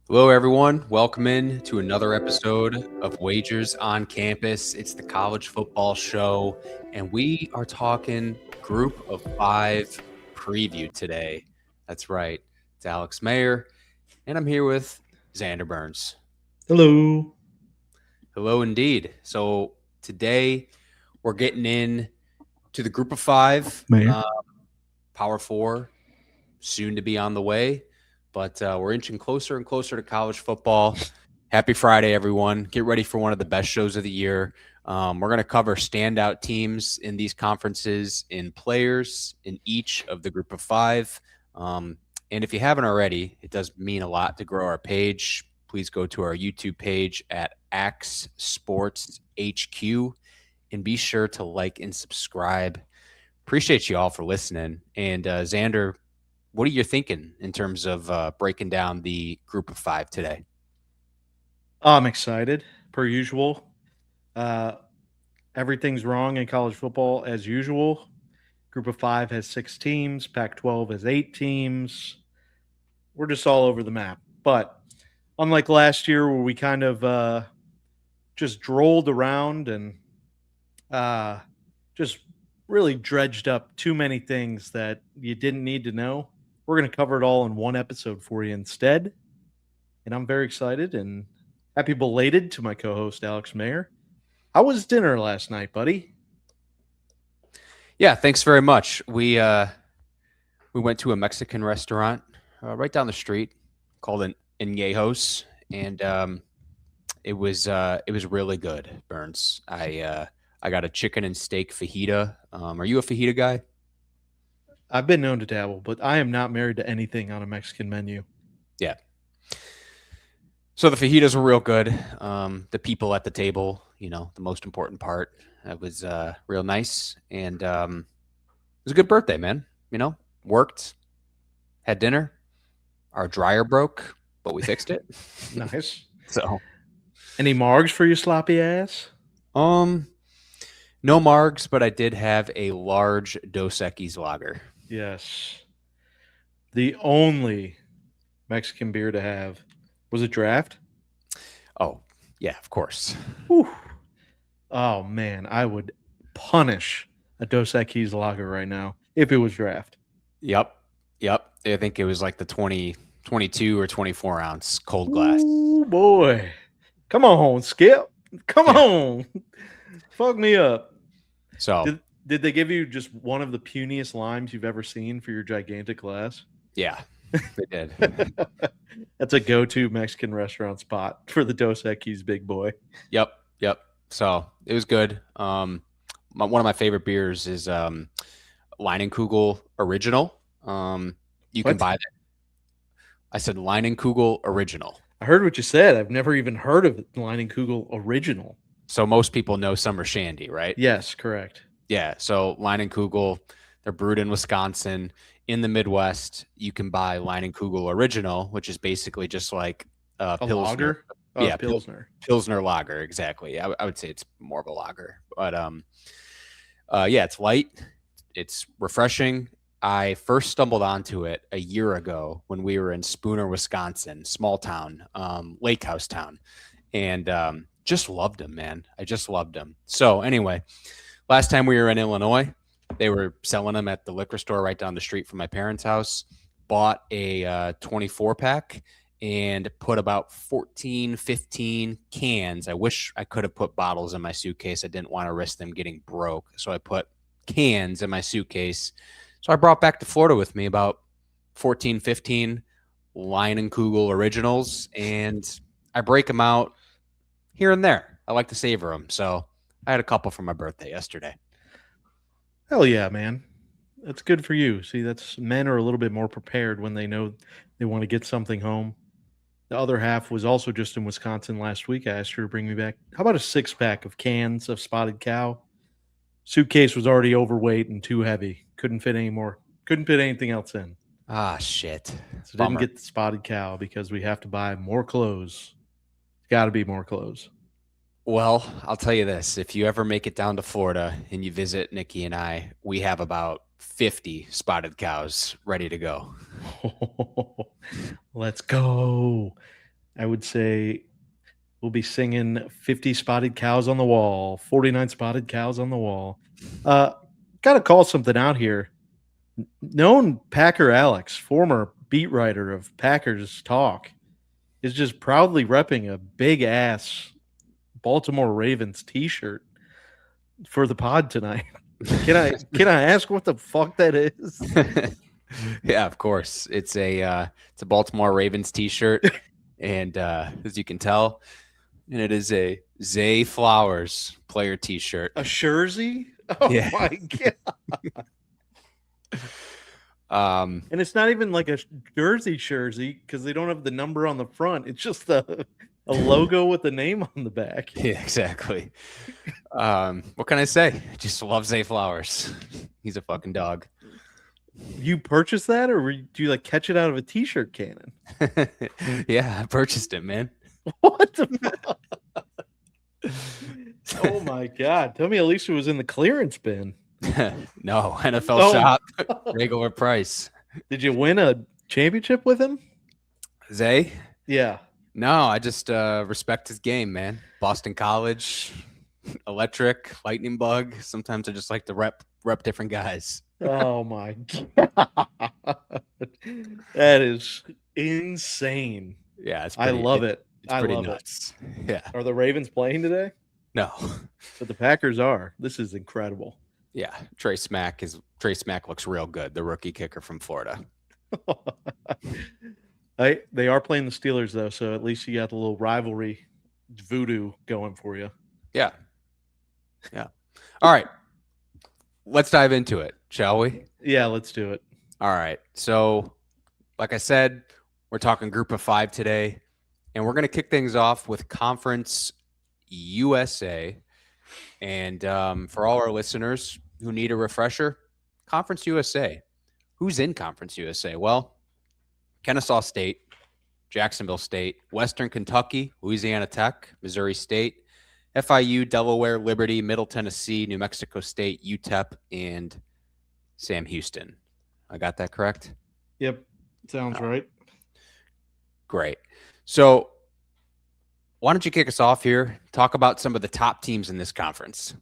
Hello, everyone. Welcome in to another episode of Wagers on Campus. It's the college football show, and we are talking Group of Five preview today. That's right. It's Alex Mayer, and I'm here with Xander Burns. Hello. Hello, indeed. So today we're getting in to the Group of Five, Mayor. Power Four, soon to be on the way. But we're inching closer and closer to college football. Happy Friday, everyone. Get ready for one of the best shows of the year. We're going to cover standout teams in these conferences, in players in each of the Group of Five. And if you haven't already, it does mean a lot to grow our page. Please go to our YouTube page at AAC Sports HQ and be sure to like and subscribe. Appreciate you all for listening. And Xander, what are you thinking in terms of breaking down the Group of Five today? I'm excited, per usual. Uh, everything's wrong in college football as usual. Group of Five has 6 teams, Pac 12 has 8 teams. We're just all over the map. But unlike last year, where we kind of just drolled around and just really dredged up too many things that you didn't need to know, we're going to cover it all in one episode for you instead. And I'm very excited and happy belated to my co-host Alex Mayer. How was dinner last night, buddy? Yeah, thanks very much. We went to a Mexican restaurant right down the street called an Añejos, and it was really good. Burns, I got a chicken and steak fajita. Are you a fajita guy? I've been known to dabble, but I am not married to anything on a Mexican menu. Yeah. So the fajitas were real good. The people at the table, the most important part. That was real nice, and it was a good birthday, man. Worked, had dinner. Our dryer broke, but we fixed it. Nice. So, Any margs for you sloppy ass? um, no margs, but I did have a large Dos Equis lager. Yes. The only Mexican beer to have was a draft. Oh, yeah, of course. Whew. Oh man, I would punish a Dos Equis lager right now if it was draft. Yep, yep. I think it was like the 22 or 24 ounce cold glass. Ooh boy. Come on, Skip. Come Yeah. on. Fuck me up. So, Did they give you just one of the puniest limes you've ever seen for your gigantic glass? yeah, they did. That's a go-to Mexican restaurant spot for the Dos Equis big boy. Yep, yep. So it was good. One of my favorite beers is Leinenkugel Original. You can What? buy that. I said Leinenkugel Original. I heard what you said. I've never even heard of Leinenkugel original. So most people know Summer Shandy, right? Yes, correct. Yeah. So Leinenkugel, they're brewed in Wisconsin. In the Midwest, you can buy Leinenkugel Original, which is basically just like A Pilsner. lager? Oh, Yeah, Pilsner. Pilsner lager, exactly. I would say it's more of a lager, but yeah, it's light, it's refreshing. I first stumbled onto it a year ago when we were in Spooner, Wisconsin, small town, lake house town, and just loved them, man. I just loved them. So anyway, last time we were in Illinois, they were selling them at the liquor store right down the street from my parents' house. Bought a 24 pack and put about 14, 15 cans. I wish I could have put bottles in my suitcase. I didn't want to risk them getting broke. So I put cans in my suitcase. So I brought back to Florida with me about 14, 15 Leinenkugel originals, and I break them out here and there. I like to savor them. So I had a couple for my birthday yesterday. Hell yeah, man. That's good for you. See, that's men are a little bit more prepared when they know they want to get something home. The other half was also just in Wisconsin last week. I asked her to bring me back. How about a 6-pack of cans of Spotted Cow? Suitcase was already overweight and too heavy. Couldn't fit any more. Couldn't fit anything else in. Ah, shit. So Bummer. didn't get the Spotted Cow because we have to buy more clothes. Got to be more clothes. Well, I'll tell you this. If you ever make it down to Florida and you visit Nikki and I, we have about 50 spotted cows ready to go. Let's go. I would say we'll be singing 50 spotted cows on the wall, 49 spotted cows on the wall. Got to call something out here. Known Packer Alex, former beat writer of Packers Talk, is just proudly repping a big ass Baltimore Ravens t-shirt for the pod tonight. Can I ask what the fuck that is? Yeah, of course. It's a Baltimore Ravens t-shirt, and as you can tell, and it is a Zay Flowers player t-shirt. A jersey? Oh Yeah. my god! And it's not even like a jersey because they don't have the number on the front. It's just a logo with the name on the back. Yeah, exactly. What can I say? Just love Zay Flowers. He's a fucking dog. You purchased that, or do you like catch it out of a t-shirt cannon? Yeah, I purchased it, man. What the fuck? Oh my god! Tell me at least it was in the clearance bin. No, NFL shop, regular price. Did you win a championship with him? Zay? Yeah. No, I just respect his game, man. Boston College, electric, lightning bug. Sometimes I just like to rep different guys. Oh my god. That is insane. Yeah, I love it. It's pretty nuts. Yeah. Are the Ravens playing today? No. But the Packers are. This is incredible. Yeah. Trey Smack looks real good, the rookie kicker from Florida. They are playing the Steelers though, so at least you got the little rivalry voodoo going for you. Yeah. Yeah. All right. Let's dive into it, shall we? Yeah, let's do it. All right. So, like I said, we're talking group of 5 today, and we're going to kick things off with Conference USA. And for all our listeners who need a refresher, Conference USA. Who's in Conference USA? Well, Kennesaw State, Jacksonville State, Western Kentucky, Louisiana Tech, Missouri State, FIU, Delaware, Liberty, Middle Tennessee, New Mexico State, UTEP, and Sam Houston. I got that correct? Yep. Sounds right. Great. So why don't you kick us off here? Talk about some of the top teams in this conference.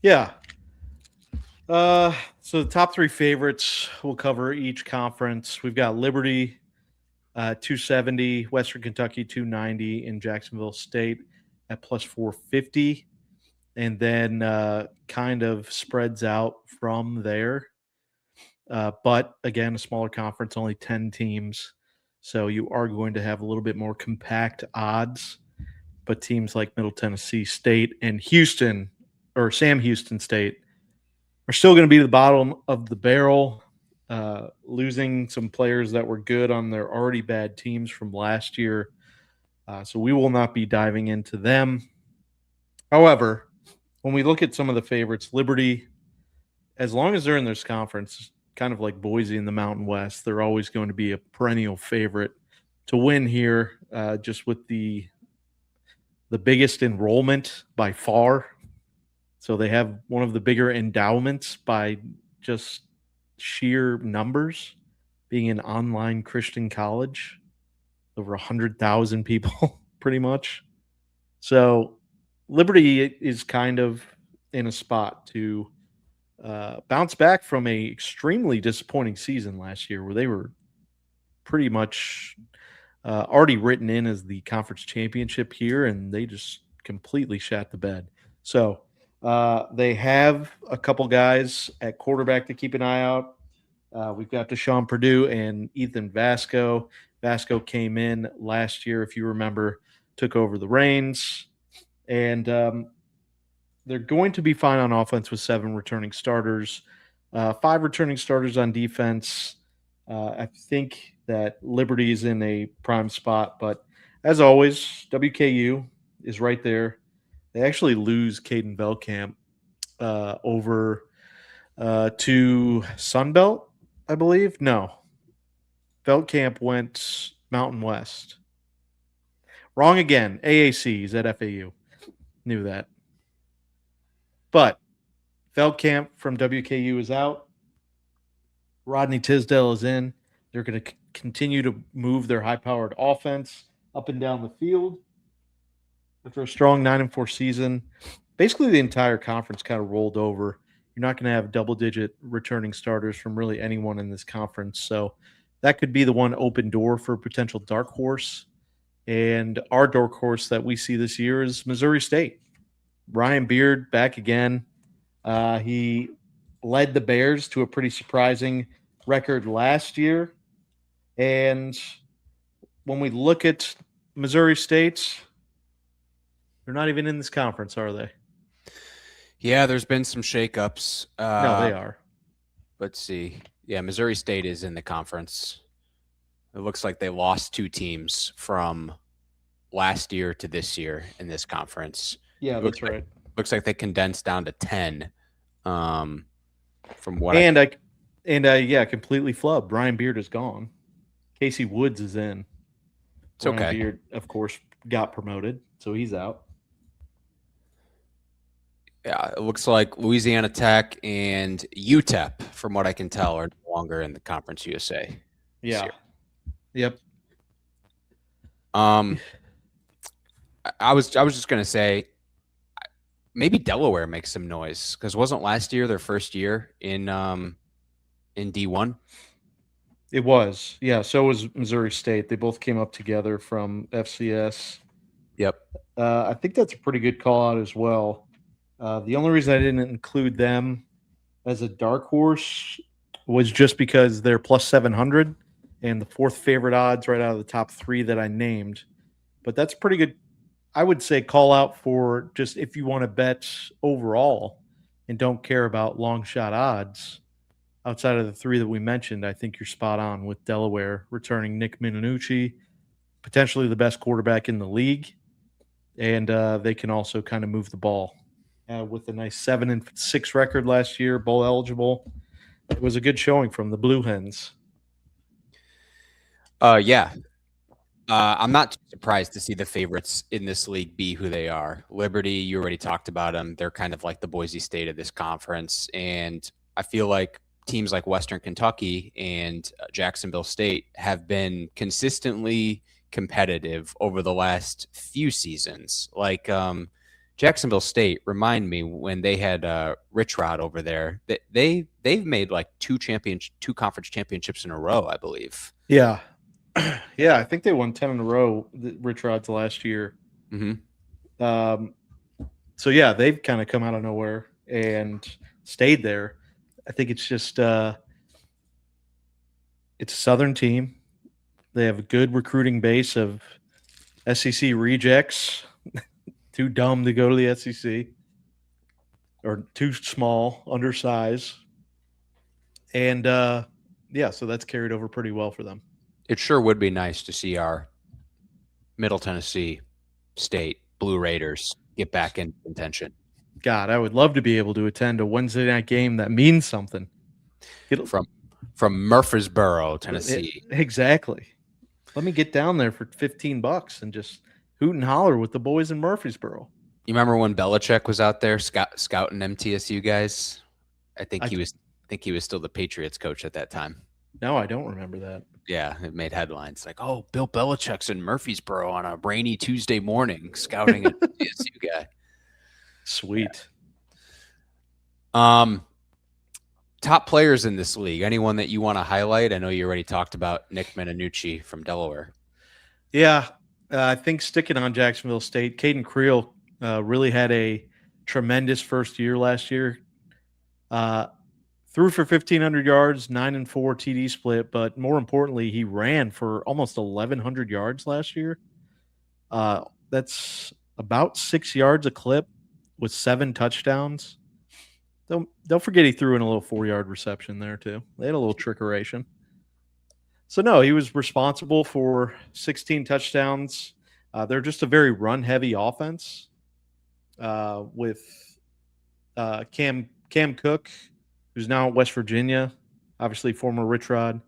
Yeah. So the top 3 favorites we'll cover each conference. We've got Liberty, 270, Western Kentucky, 290, and Jacksonville State at plus 450. And then kind of spreads out from there. But again, a smaller conference, only 10 teams. So you are going to have a little bit more compact odds. But teams like Middle Tennessee State and Houston, or Sam Houston State, are still going to be the bottom of the barrel, losing some players that were good on their already bad teams from last year. So we will not be diving into them. However, when we look at some of the favorites, Liberty, as long as they're in this conference, kind of like Boise in the Mountain West, they're always going to be a perennial favorite to win here, just with the biggest enrollment by far. So they have one of the bigger endowments by just sheer numbers, being an online Christian college, over 100,000 people pretty much. So Liberty is kind of in a spot to bounce back from a extremely disappointing season last year where they were pretty much already written in as the conference championship here, and they just completely shat the bed. So they have a couple guys at quarterback to keep an eye out. We've got Deshaun Purdue and Ethan Vasco. Vasco came in last year, if you remember, took over the reins. And they're going to be fine on offense with 7 returning starters, 5 returning starters on defense. I think that Liberty is in a prime spot. But as always, WKU is right there. They actually lose Caden Velkamp over to Sunbelt, I believe. No. Velkamp went Mountain West. Wrong again. AAC is at FAU. Knew that. But Velkamp from WKU is out. Rodney Tisdale is in. They're going to continue to move their high-powered offense. up and down the field. After a strong 9-4 season, basically the entire conference kind of rolled over. You're not going to have double-digit returning starters from really anyone in this conference, so that could be the one open door for a potential dark horse. And our dark horse that we see this year is Missouri State. Ryan Beard back again. He led the Bears to a pretty surprising record last year. And when we look at Missouri State, they're not even in this conference, are they? Yeah, there's been some shakeups. No, they are. Let's see. Yeah, Missouri State is in the conference. It looks like they lost 2 teams from last year to this year in this conference. Yeah, that's right. Looks like they condensed down to 10. From what I completely flubbed. Brian Beard is gone. Casey Woods is in. It's okay. Brian Beard, of course, got promoted, so he's out. Yeah, it looks like Louisiana Tech and UTEP, from what I can tell, are no longer in the Conference USA. Yeah. Yep. I was just gonna say, maybe Delaware makes some noise, because wasn't last year their first year in D1? It was. Yeah, so was Missouri State. They both came up together from FCS. Yep. I think that's a pretty good call out as well. The only reason I didn't include them as a dark horse was just because they're plus 700 and the 4th favorite odds right out of the top 3 that I named. But that's pretty good, I would say, call out for just if you want to bet overall and don't care about long shot odds. Outside of the 3 that we mentioned, I think you're spot on with Delaware returning Nick Minucci, potentially the best quarterback in the league. And they can also kind of move the ball. With a nice 7-6 record last year, bowl eligible. It was a good showing from the Blue Hens. Yeah. I'm not too surprised to see the favorites in this league be who they are. Liberty, you already talked about them. They're kind of like the Boise State of this conference. And I feel like teams like Western Kentucky and Jacksonville State have been consistently competitive over the last few seasons. Like Jacksonville State, remind me when they had Rich Rod over there, that they've made like 2 conference championships in a row, I believe. Yeah. Yeah, I think they won 10 in a row, Rich Rod's last year. Mm-hmm. So, yeah, they've kind of come out of nowhere and stayed there. I think it's just it's a Southern team. They have a good recruiting base of SEC rejects, too dumb to go to the SEC, or too small, undersized. And, so that's carried over pretty well for them. It sure would be nice to see our Middle Tennessee State Blue Raiders get back in contention. God, I would love to be able to attend a Wednesday night game that means something. From Murfreesboro, Tennessee. Exactly. Let me get down there for $15 and just hoot and holler with the boys in Murfreesboro. You remember when Belichick was out there scouting MTSU guys? I think he was still the Patriots coach at that time. No, I don't remember that. Yeah, it made headlines like, "Oh, Bill Belichick's in Murfreesboro on a rainy Tuesday morning scouting a MTSU guy." Sweet. Yeah. Top players in this league. Anyone that you want to highlight? I know you already talked about Nick Minucci from Delaware. Yeah, I think sticking on Jacksonville State, Caden Creel really had a tremendous first year last year. Threw for 1,500 yards, 9-4 TD split, but more importantly, he ran for almost 1,100 yards last year. That's about 6 yards a clip with 7 touchdowns. Don't forget he threw in a little 4-yard reception there too. They had a little trickeration. So no, he was responsible for 16 touchdowns. They're just a very run-heavy offense with Cam Cook, who's now at West Virginia, obviously former Rich Rod.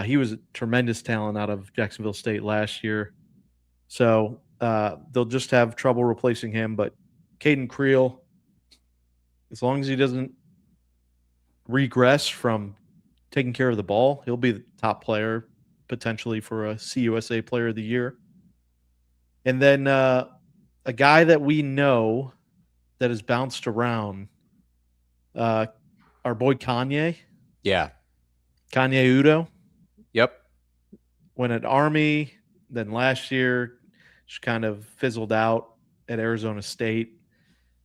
He was a tremendous talent out of Jacksonville State last year. So they'll just have trouble replacing him. But Caden Creel, as long as he doesn't regress from taking care of the ball, he'll be the top player potentially for a CUSA Player of the Year. And then a guy that we know that has bounced around, our boy Kanye Yeah. Udo, Yep. went at Army, then last year just kind of fizzled out at Arizona State.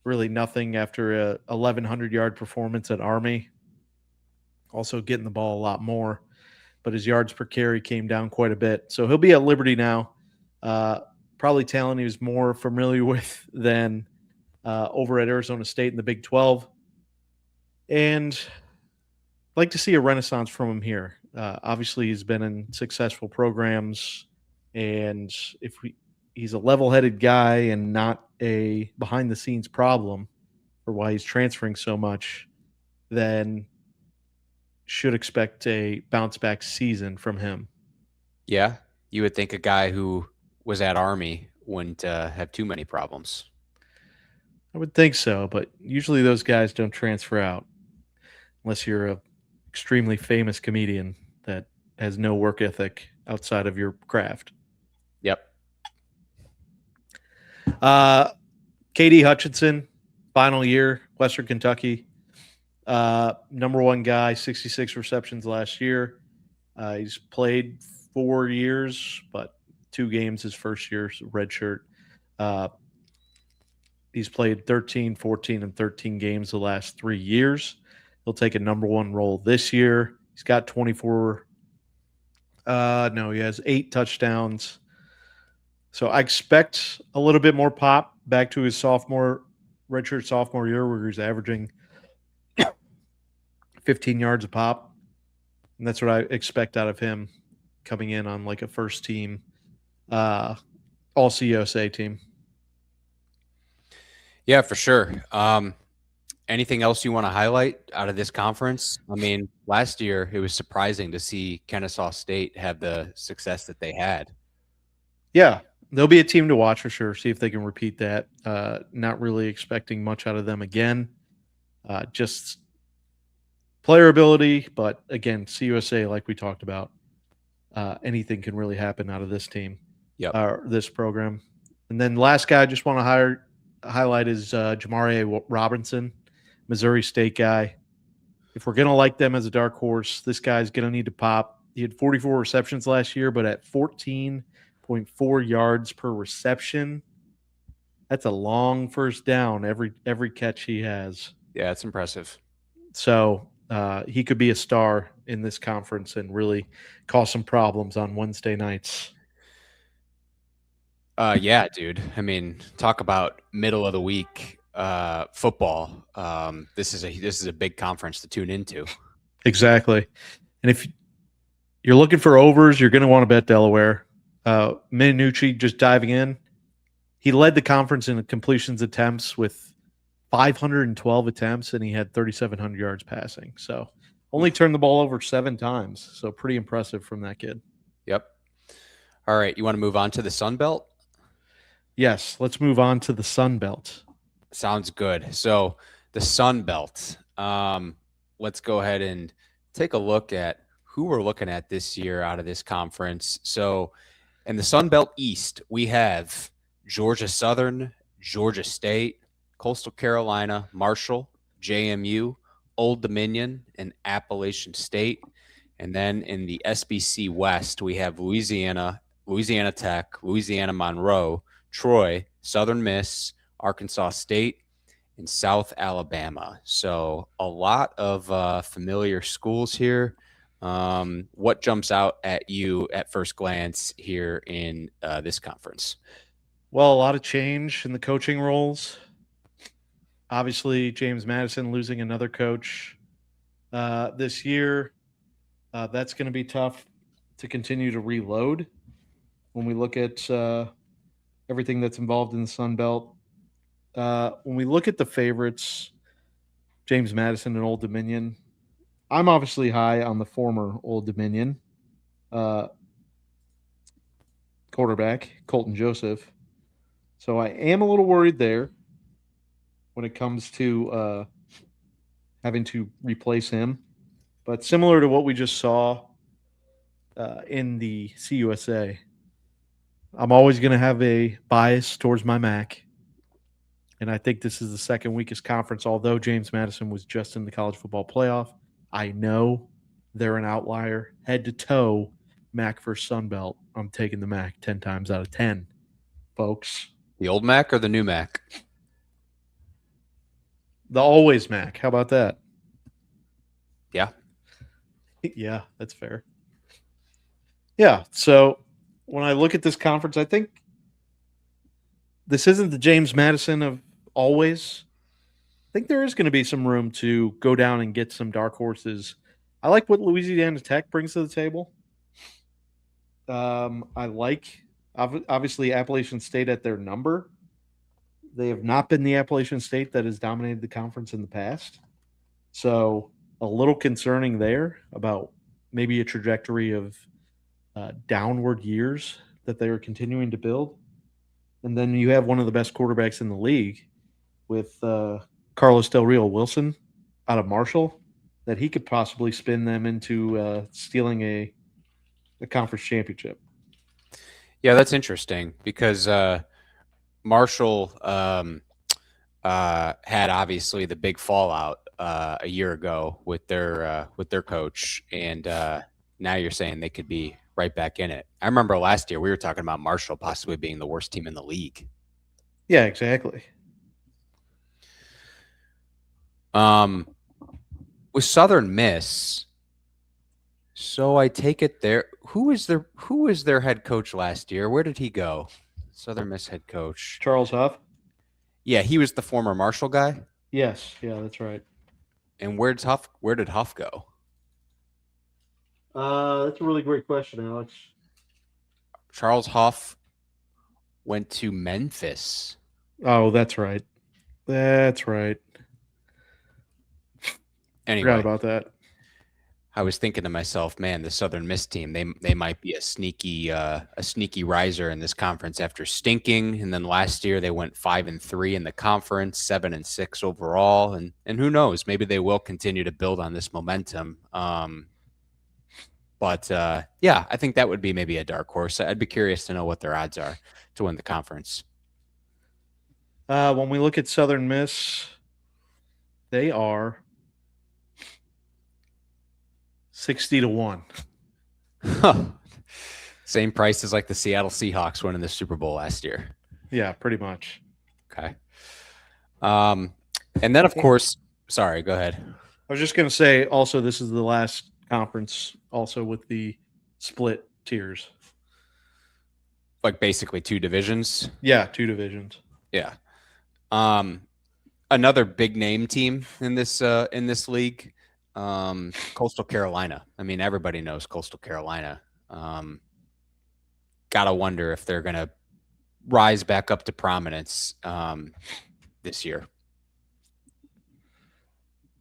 Really nothing after a 1,100-yard performance at Army. Also getting the ball a lot more, but his yards per carry came down quite a bit. So he'll be at Liberty now. Probably talent he was more familiar with than over at Arizona State in the Big 12. And I'd like to see a renaissance from him here. Obviously, he's been in successful programs, and he's a level-headed guy and not a behind-the-scenes problem for why he's transferring so much, then should expect a bounce-back season from him. Yeah. You would think a guy who was at Army wouldn't have too many problems. I would think so, but usually those guys don't transfer out unless you're a extremely famous comedian that has no work ethic outside of your craft. Yep. KD Hutchinson, final year, Western Kentucky. Number one guy, 66 receptions last year. He's played 4 years, but 2 games his first year, so red shirt. He's played 13, 14, and 13 games the last 3 years. He'll take a number one role this year. He's got 24. No, he has 8 touchdowns. So I expect a little bit more pop back to his redshirt sophomore year where he's averaging 15 yards a pop. And that's what I expect out of him coming in on like a first team, all CUSA team. Yeah, for sure. Anything else you want to highlight out of this conference? I mean, last year it was surprising to see Kennesaw State have the success that they had. Yeah, they'll be a team to watch for sure. See if they can repeat that. Not really expecting much out of them again. Just player ability, but again, CUSA, like we talked about, anything can really happen out of this team, this program. And then last guy I just want to highlight is Jamari Robinson, Missouri State guy. If we're going to like them as a dark horse, this guy's going to need to pop. He had 44 receptions last year, but at 14.4 yards per reception, that's a long first down every catch he has. Yeah, it's impressive. So he could be a star in this conference and really cause some problems on Wednesday nights. Yeah, dude. I mean, talk about middle of the week football. This is a big conference to tune into. Exactly. And if you're looking for overs, you're going to want to bet Delaware. Minucci just diving in. He led the conference in completions attempts with 512 attempts, and he had 3,700 yards passing. So only turned the ball over 7 times. So pretty impressive from that kid. Yep. All right. You want to move on to the Sun Belt? Yes. Let's move on to the Sun Belt. Sounds good. So the Sun Belt. Let's go ahead and take a look at who we're looking at this year out of this conference. So in the Sun Belt East, we have Georgia Southern, Georgia State, Coastal Carolina, Marshall, JMU, Old Dominion, and Appalachian State. And then in the SBC West, we have Louisiana Tech, Louisiana Monroe, Troy, Southern Miss, Arkansas State, and South Alabama. So a lot of familiar schools here. What jumps out at you at first glance here in this conference? Well, a lot of change in the coaching roles. Obviously, James Madison losing another coach this year. That's going to be tough to continue to reload when we look at everything that's involved in the Sun Belt. When we look at the favorites, James Madison and Old Dominion, I'm obviously high on the former Old Dominion quarterback, Colton Joseph. So I am a little worried there when it comes to having to replace him. But similar to what we just saw in the CUSA, I'm always going to have a bias towards my MAC. And I think this is the second weakest conference, although James Madison was just in the college football playoff. I know they're an outlier. Head to toe, MAC versus Sun Belt. I'm taking the MAC 10 times out of 10, folks. The old Mac or the new Mac? The always MAC. How about that? Yeah. Yeah, that's fair. Yeah, so when I look at this conference, I think this isn't the James Madison of always. I think there is going to be some room to go down and get some dark horses. I like what Louisiana Tech brings to the table. I like, obviously, Appalachian State at their number. They have not been the Appalachian State that has dominated the conference in the past. So a little concerning there about maybe a trajectory of downward years that they are continuing to build. And then you have one of the best quarterbacks in the league with Carlos Del Rio Wilson out of Marshall, that he could possibly spin them into stealing a conference championship. Yeah, that's interesting because Marshall had obviously the big fallout a year ago with their coach, and now you're saying they could be right back in it. I remember last year we were talking about Marshall possibly being the worst team in the league. Yeah, exactly. With Southern Miss, so I take it there. Who was their head coach last year? Where did he go? Southern Miss head coach Charles Huff. Yeah, he was the former Marshall guy. Yes, yeah, that's right. And where did Huff go? That's a really great question, Alex. Charles Huff went to Memphis. Oh, that's right. That's right. Anyway, forgot about that. I was thinking to myself, man, the Southern Miss team, they might be a sneaky riser in this conference after stinking. And then last year they went 5-3 in the conference, 7-6 overall, and who knows, maybe they will continue to build on this momentum. But yeah, I think that would be maybe a dark horse. I'd be curious to know what their odds are to win the conference. When we look at Southern Miss, they are 60-1. Huh. Same price as like the Seattle Seahawks winning the Super Bowl last year. Yeah, pretty much. Okay. And then, of course, sorry, go ahead. I was just going to say also this is the last conference also with the split tiers. Like basically two divisions? Yeah, two divisions. Yeah. Another big name team in this league, Coastal Carolina. I mean, everybody knows Coastal Carolina. Gotta wonder if they're gonna rise back up to prominence this year.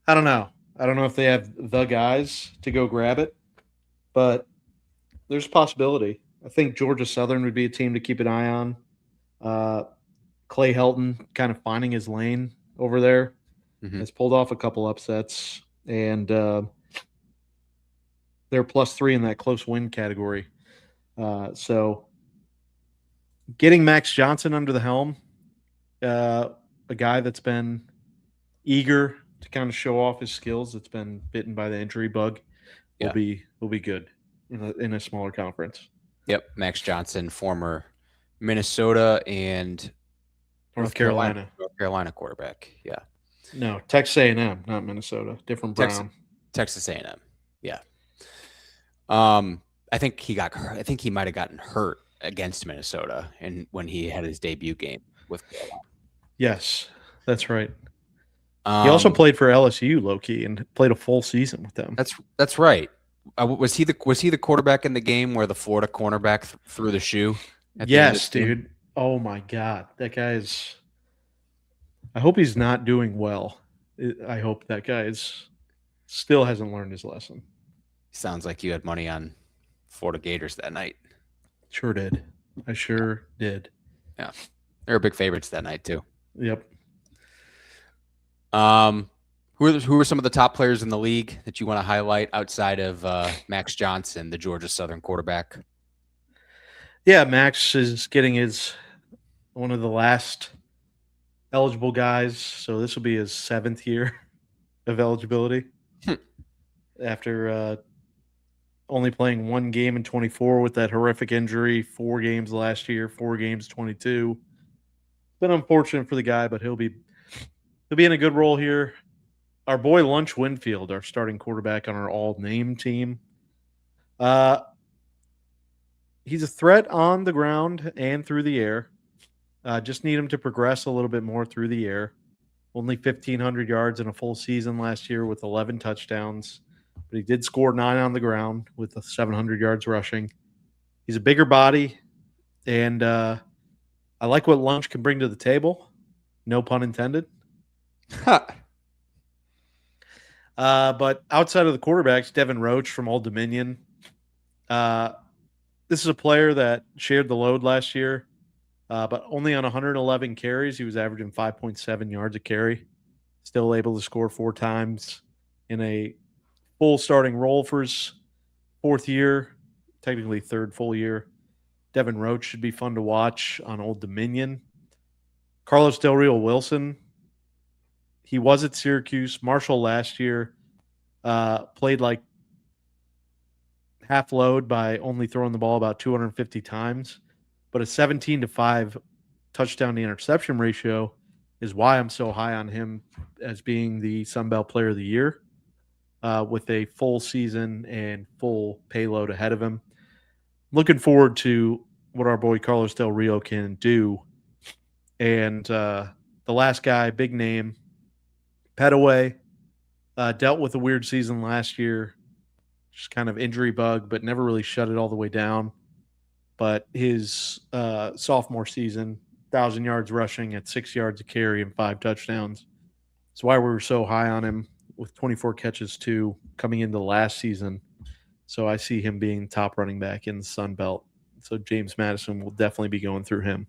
I don't know. I don't know if they have the guys to go grab it, but there's a possibility. I think Georgia Southern would be a team to keep an eye on. Clay Helton kind of finding his lane over there. Mm-hmm. Has pulled off a couple upsets, and they're +3 in that close win category. So getting Max Johnson under the helm, a guy that's been eager to kind of show off his skills, that's been bitten by the injury bug, will be good in a smaller conference. Yep, Max Johnson, former Minnesota and North Carolina quarterback. Yeah. No, Texas A&M, not Minnesota. Different Brown. Texas A&M. Yeah. I think he might have gotten hurt against Minnesota and when he had his debut game with Carolina. Yes, that's right. He also played for LSU, low-key, and played a full season with them. That's right. Was he the quarterback in the game where the Florida cornerback threw the shoe? Yes, dude. Oh my God, that guy is. I hope he's not doing well. I hope that guy still hasn't learned his lesson. Sounds like you had money on Florida Gators that night. Sure did. I sure did. Yeah, they were big favorites that night too. Yep. Who are some of the top players in the league that you want to highlight outside of Max Johnson, the Georgia Southern quarterback? Yeah, Max is getting one of the last eligible guys, so this will be his 7th year of eligibility Hmm. after only playing 1 game in 24 with that horrific injury, 4 games last year, 4 games 22. It's been unfortunate for the guy, but he'll be in a good role here. Our boy Lunch Winfield, our starting quarterback on our all-name team. He's a threat on the ground and through the air. Just need him to progress a little bit more through the air. Only 1,500 yards in a full season last year with 11 touchdowns, but he did score 9 on the ground with 700 yards rushing. He's a bigger body, and I like what Lunch can bring to the table. No pun intended. But outside of the quarterbacks, Devin Roach from Old Dominion. This is a player that shared the load last year, but only on 111 carries. He was averaging 5.7 yards a carry. Still able to score 4 times in a full starting role for his 4th year, technically 3rd full year. Devin Roach should be fun to watch on Old Dominion. Carlos Del Rio Wilson, he was at Syracuse. Marshall last year played like half load by only throwing the ball about 250 times, but a 17-5 touchdown to interception ratio is why I'm so high on him as being the Sun Belt Player of the Year with a full season and full payload ahead of him. Looking forward to what our boy Carlos Del Rio can do. And the last guy, big name, Petaway, dealt with a weird season last year, just kind of injury bug, but never really shut it all the way down. But his sophomore season, 1,000 yards rushing at 6 yards a carry and 5 touchdowns. That's why we were so high on him with 24 catches too coming into last season. So I see him being top running back in the Sun Belt. So James Madison will definitely be going through him.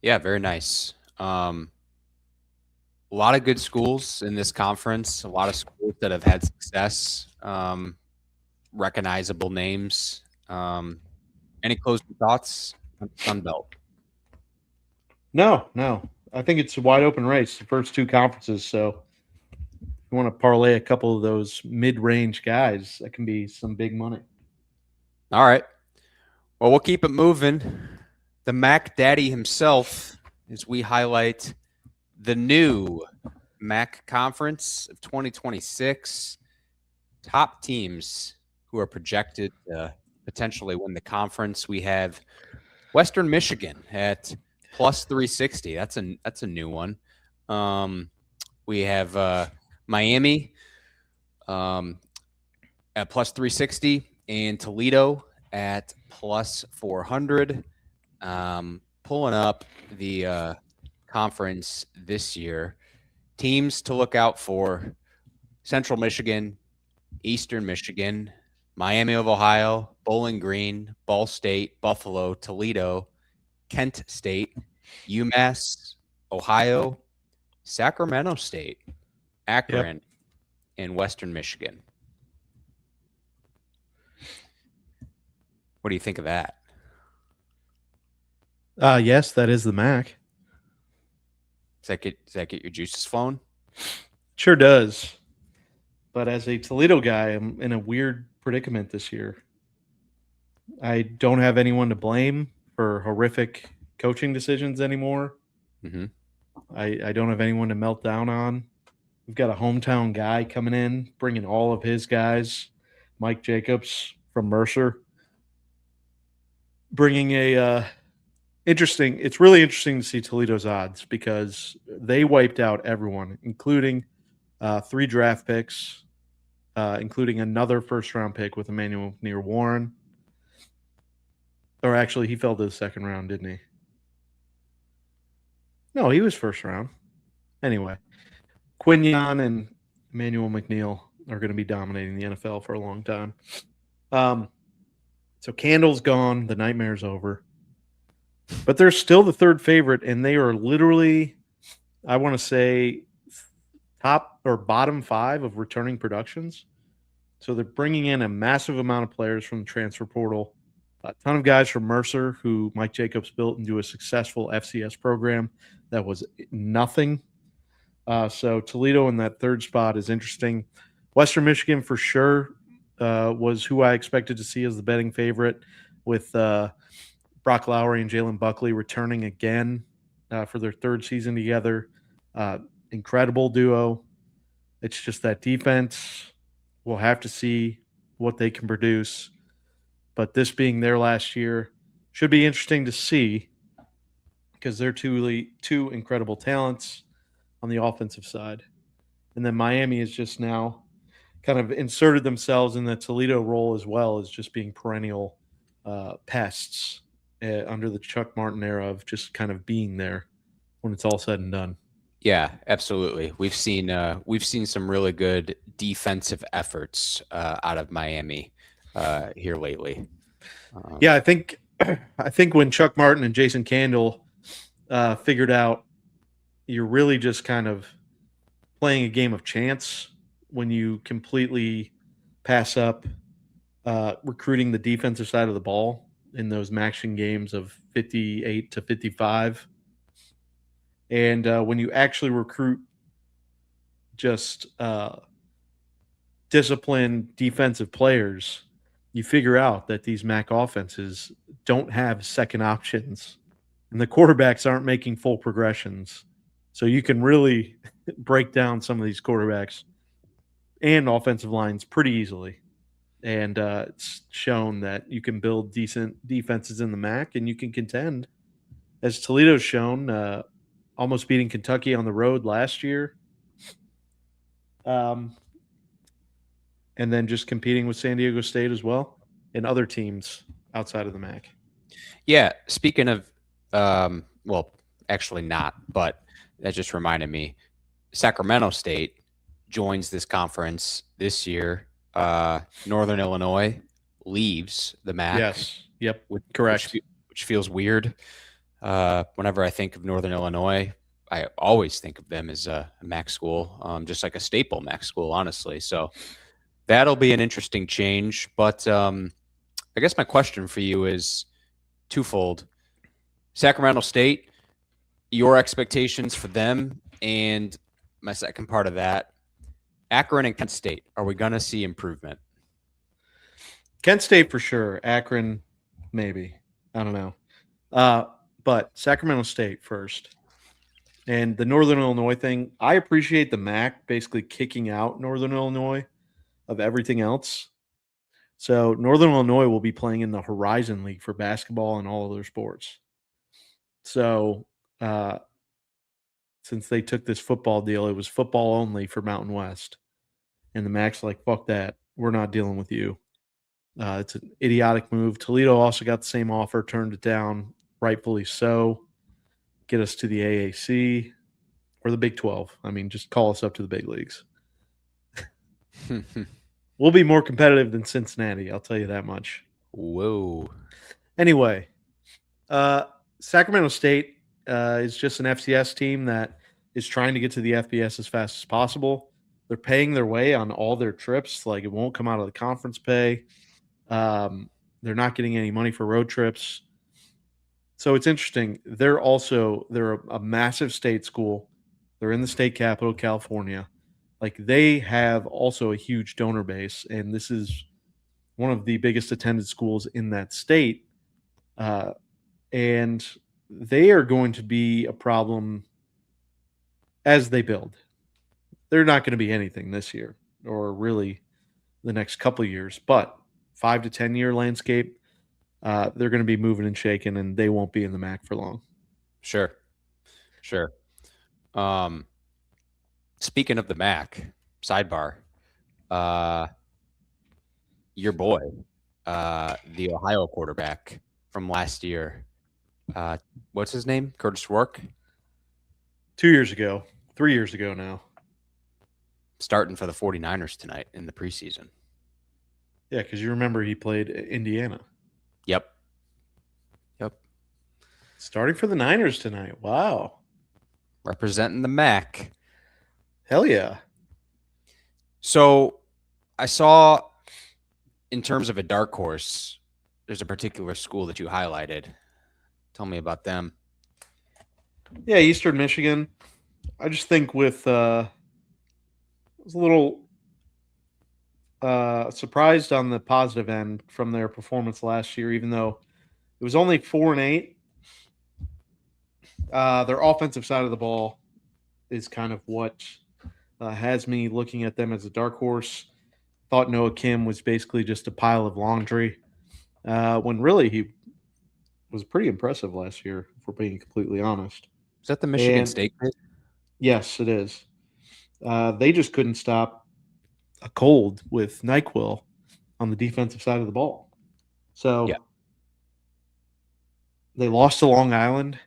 Yeah, very nice. A lot of good schools in this conference. A lot of schools that have had success. Recognizable names. Any closing thoughts on Sun Belt? No. I think it's a wide open race, the first 2 conferences. So if you want to parlay a couple of those mid-range guys, that can be some big money. All right. Well, we'll keep it moving. The Mac Daddy himself, as we highlight the new MAC Conference of 2026. Top teams who are projected to potentially win the conference. We have Western Michigan at plus 360. That's a new one. We have Miami at plus 360 and Toledo at plus 400. Pulling up the conference this year. Teams to look out for: Central Michigan, Eastern Michigan, Miami of Ohio, Bowling Green, Ball State, Buffalo, Toledo, Kent State, UMass, Ohio, Sacramento State, Akron, and Western Michigan. What do you think of that? Yes, that is the MAC. Does that get your juices flowing? Sure does. But as a Toledo guy, I'm in a weird predicament this year. I don't have anyone to blame for horrific coaching decisions anymore. Mm-hmm. I don't have anyone to melt down on. We've got a hometown guy coming in, bringing all of his guys. Mike Jacobs from Mercer. Bringing it's really interesting to see Toledo's odds because they wiped out everyone, including 3 draft picks, including another first-round pick with Emmanuel McNeil Warren. Or actually, he fell to the 2nd round, didn't he? No, he was first round. Anyway, Quinion and Emmanuel McNeil are going to be dominating the NFL for a long time. So Candle's gone. The nightmare's over. But they're still the 3rd favorite, and they are literally, I want to say, top or bottom 5 of returning productions. So they're bringing in a massive amount of players from the transfer portal. A ton of guys from Mercer who Mike Jacobs built into a successful FCS program that was nothing. So Toledo in that third spot is interesting. Western Michigan for sure was who I expected to see as the betting favorite, with Brock Lowry and Jalen Buckley returning again for their third season together. Incredible duo. It's just that defense. We'll have to see what they can produce. But this being their last year should be interesting to see, because they're two incredible talents on the offensive side. And then Miami is just now kind of inserted themselves in the Toledo role as well, as just being perennial pests under the Chuck Martin era of just kind of being there when it's all said and done. Yeah, absolutely. We've seen some really good defensive efforts out of Miami here lately. Yeah, I think when Chuck Martin and Jason Candle figured out you're really just kind of playing a game of chance when you completely pass up recruiting the defensive side of the ball in those matching games of 58 to 55. And when you actually recruit just disciplined defensive players, you figure out that these MAC offenses don't have second options, and the quarterbacks aren't making full progressions. So you can really break down some of these quarterbacks and offensive lines pretty easily. And it's shown that you can build decent defenses in the MAC, and you can contend, as Toledo's shown, almost beating Kentucky on the road last year. And then just competing with San Diego State as well and other teams outside of the MAC. Yeah, speaking of, well, actually not, but that just reminded me, Sacramento State joins this conference this year. Northern Illinois leaves the MAC. Yes. Yep. Correct. Which feels weird. Whenever I think of Northern Illinois, I always think of them as a MAC school, just like a staple MAC school, honestly. So that'll be an interesting change. But I guess my question for you is twofold. Sacramento State, your expectations for them, and my second part of that, Akron and Kent State, are we going to see improvement? Kent State for sure. Akron, maybe. I don't know. But Sacramento State first. And the Northern Illinois thing, I appreciate the MAC basically kicking out Northern Illinois of everything else. So Northern Illinois will be playing in the Horizon League for basketball and all other sports. So since they took this football deal, it was football only for Mountain West. And the MAC's like, fuck that. We're not dealing with you. It's an idiotic move. Toledo also got the same offer, turned it down, rightfully so. Get us to the AAC or the Big 12. I mean, just call us up to the big leagues. We'll be more competitive than Cincinnati, I'll tell you that much. Whoa. Anyway, Sacramento State is just an FCS team that is trying to get to the FBS as fast as possible. They're paying their way on all their trips. Like, it won't come out of the conference pay. They're not getting any money for road trips. So it's interesting. They're a massive state school. They're in the state capital, California. Like, they have also a huge donor base, and this is one of the biggest attended schools in that state. And they are going to be a problem as they build. They're not going to be anything this year or really the next couple of years, but 5 to 10 year landscape, they're going to be moving and shaking, and they won't be in the MAC for long. Sure. Speaking of the MAC, sidebar, your boy, the Ohio quarterback from last year, what's his name? Curtis Rourke? 3 years ago now. Starting for the 49ers tonight in the preseason. Yeah, because you remember he played Indiana. Yep. Starting for the Niners tonight. Wow. Representing the MAC. Hell yeah. So I saw, in terms of a dark horse, there's a particular school that you highlighted. Tell me about them. Yeah, Eastern Michigan. I just think with I was a little surprised on the positive end from their performance last year, even though it was only 4-8. Their offensive side of the ball is kind of what has me looking at them as a dark horse. Thought Noah Kim was basically just a pile of laundry, when really he was pretty impressive last year, if we're being completely honest. Is that the Michigan And State kid? yes, it is. They just couldn't stop a cold with NyQuil on the defensive side of the ball. Yeah. So they lost to Long Island.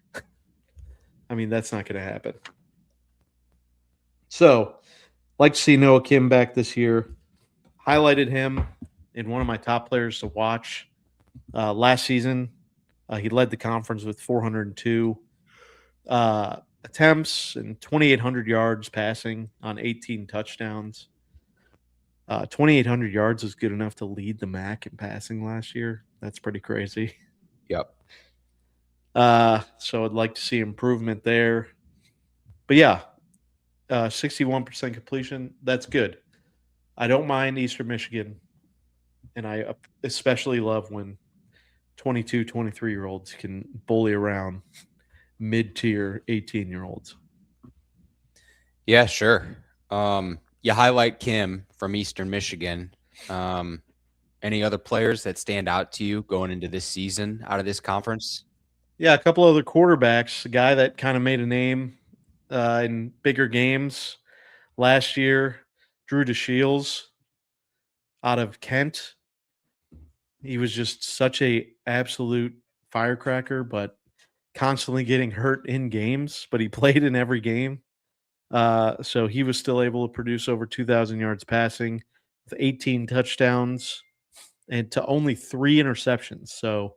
I mean, that's not going to happen. So, like to see Noah Kim back this year. Highlighted him in one of my top players to watch last season. He led the conference with 402 attempts and 2,800 yards passing on 18 touchdowns. 2,800 yards is good enough to lead the MAC in passing last year. That's pretty crazy. Yep. So I'd like to see improvement there. But yeah, 61% completion. That's good. I don't mind Eastern Michigan. And I especially love when 22, 23-year-olds can bully around mid-tier 18-year-olds. Yeah, sure. You highlight Kim from Eastern Michigan. Any other players that stand out to you going into this season out of this conference? Yeah, a couple other quarterbacks. A guy that kind of made a name in bigger games last year, Drew DeShields out of Kent. He was just such a absolute firecracker, but constantly getting hurt in games. But he played in every game, so he was still able to produce over 2,000 yards passing with 18 touchdowns and to only 3 interceptions. So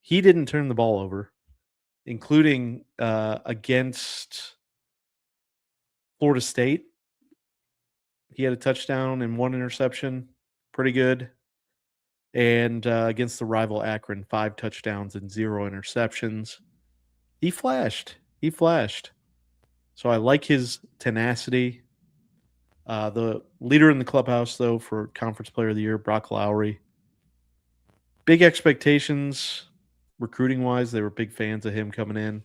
he didn't turn the ball over, including against Florida State. He had a touchdown and 1 interception. Pretty good. And against the rival Akron, 5 touchdowns and 0 interceptions. He flashed. He flashed. So I like his tenacity. The leader in the clubhouse, though, for Conference Player of the Year, Brock Lowry. Big expectations recruiting wise. They were big fans of him coming in.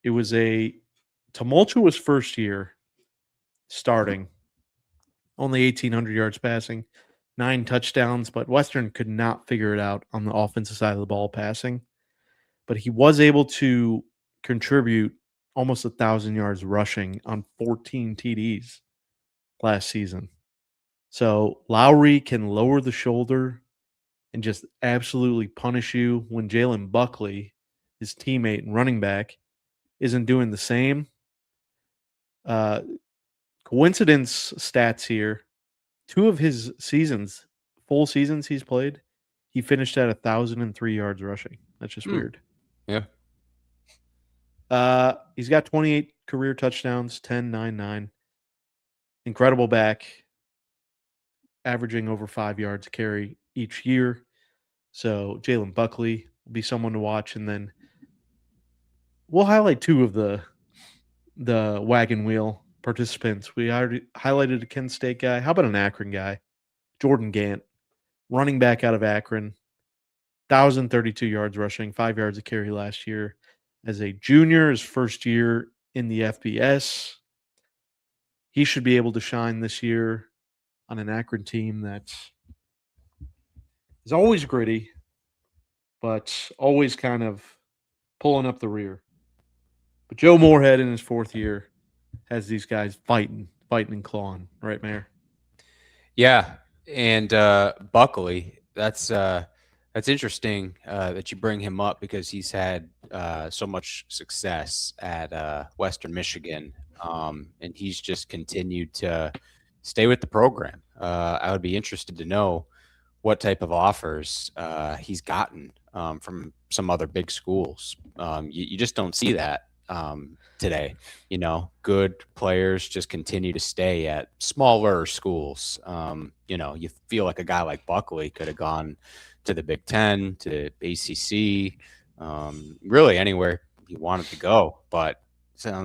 It was a tumultuous first year starting. Only 1,800 yards passing, 9 touchdowns, but Western could not figure it out on the offensive side of the ball passing. But he was able to contribute almost 1,000 yards rushing on 14 TDs last season. So Lowry can lower the shoulder and just absolutely punish you when Jalen Buckley, his teammate and running back, isn't doing the same. Coincidence stats here. 2 of his seasons, full seasons he's played, he finished at 1,003 yards rushing. That's just weird. Yeah. He's got 28 career touchdowns, 10, 9, 9. Incredible back, averaging over 5 yards a carry each year. So Jalen Buckley will be someone to watch, and then we'll highlight 2 of the wagon wheel participants. We already highlighted a Kent State guy. How about an Akron guy? Jordan Gant, running back out of Akron, 1,032 yards rushing, 5 yards a carry last year. As a junior, his first year in the FBS. He should be able to shine this year on an Akron team that is always gritty, but always kind of pulling up the rear. But Joe Moorhead in his 4th year has these guys fighting and clawing, right, Mayor? Yeah, and Buckley, that's interesting that you bring him up because he's had so much success at Western Michigan, and he's just continued to stay with the program. I would be interested to know what type of offers he's gotten from some other big schools. You just don't see that today. You know, good players just continue to stay at smaller schools. You know, you feel like a guy like Buckley could have gone to the Big Ten, to ACC, really anywhere he wanted to go. But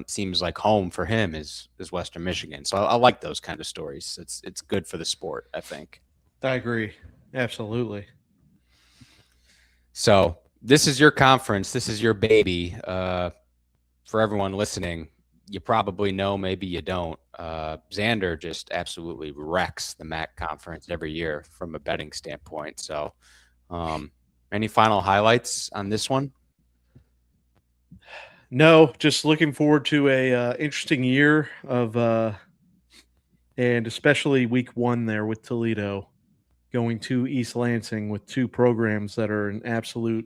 seems like home for him is Western Michigan. So I like those kind of stories. It's good for the sport, I think. I agree. Absolutely. So this is your conference. This is your baby. For everyone listening, you probably know, maybe you don't. Xander just absolutely wrecks the MAC conference every year from a betting standpoint. So any final highlights on this one? No, just looking forward to a interesting year of and especially week 1 there with Toledo, going to East Lansing with 2 programs that are in absolute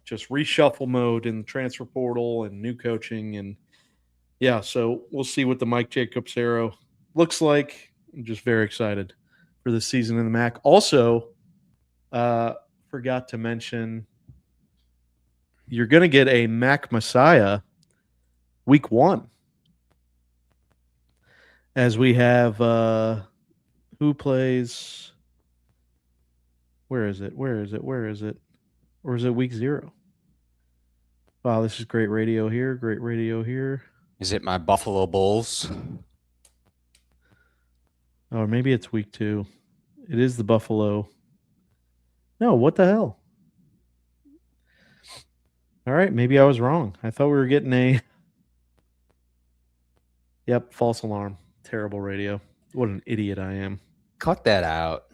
just reshuffle mode in the transfer portal and new coaching. And yeah, so we'll see what the Mike Jacobs era looks like. I'm just very excited for the season in the MAC. Also, forgot to mention, you're going to get a MAC Messiah week 1. As we have who plays, where is it? Or is it week 0? Wow, this is great radio here. Is it my Buffalo Bulls? Or maybe it's week 2. It is the Buffalo. No, what the hell? All right, maybe I was wrong. I thought we were getting a... Yep, false alarm. Terrible radio. What an idiot I am. Cut that out.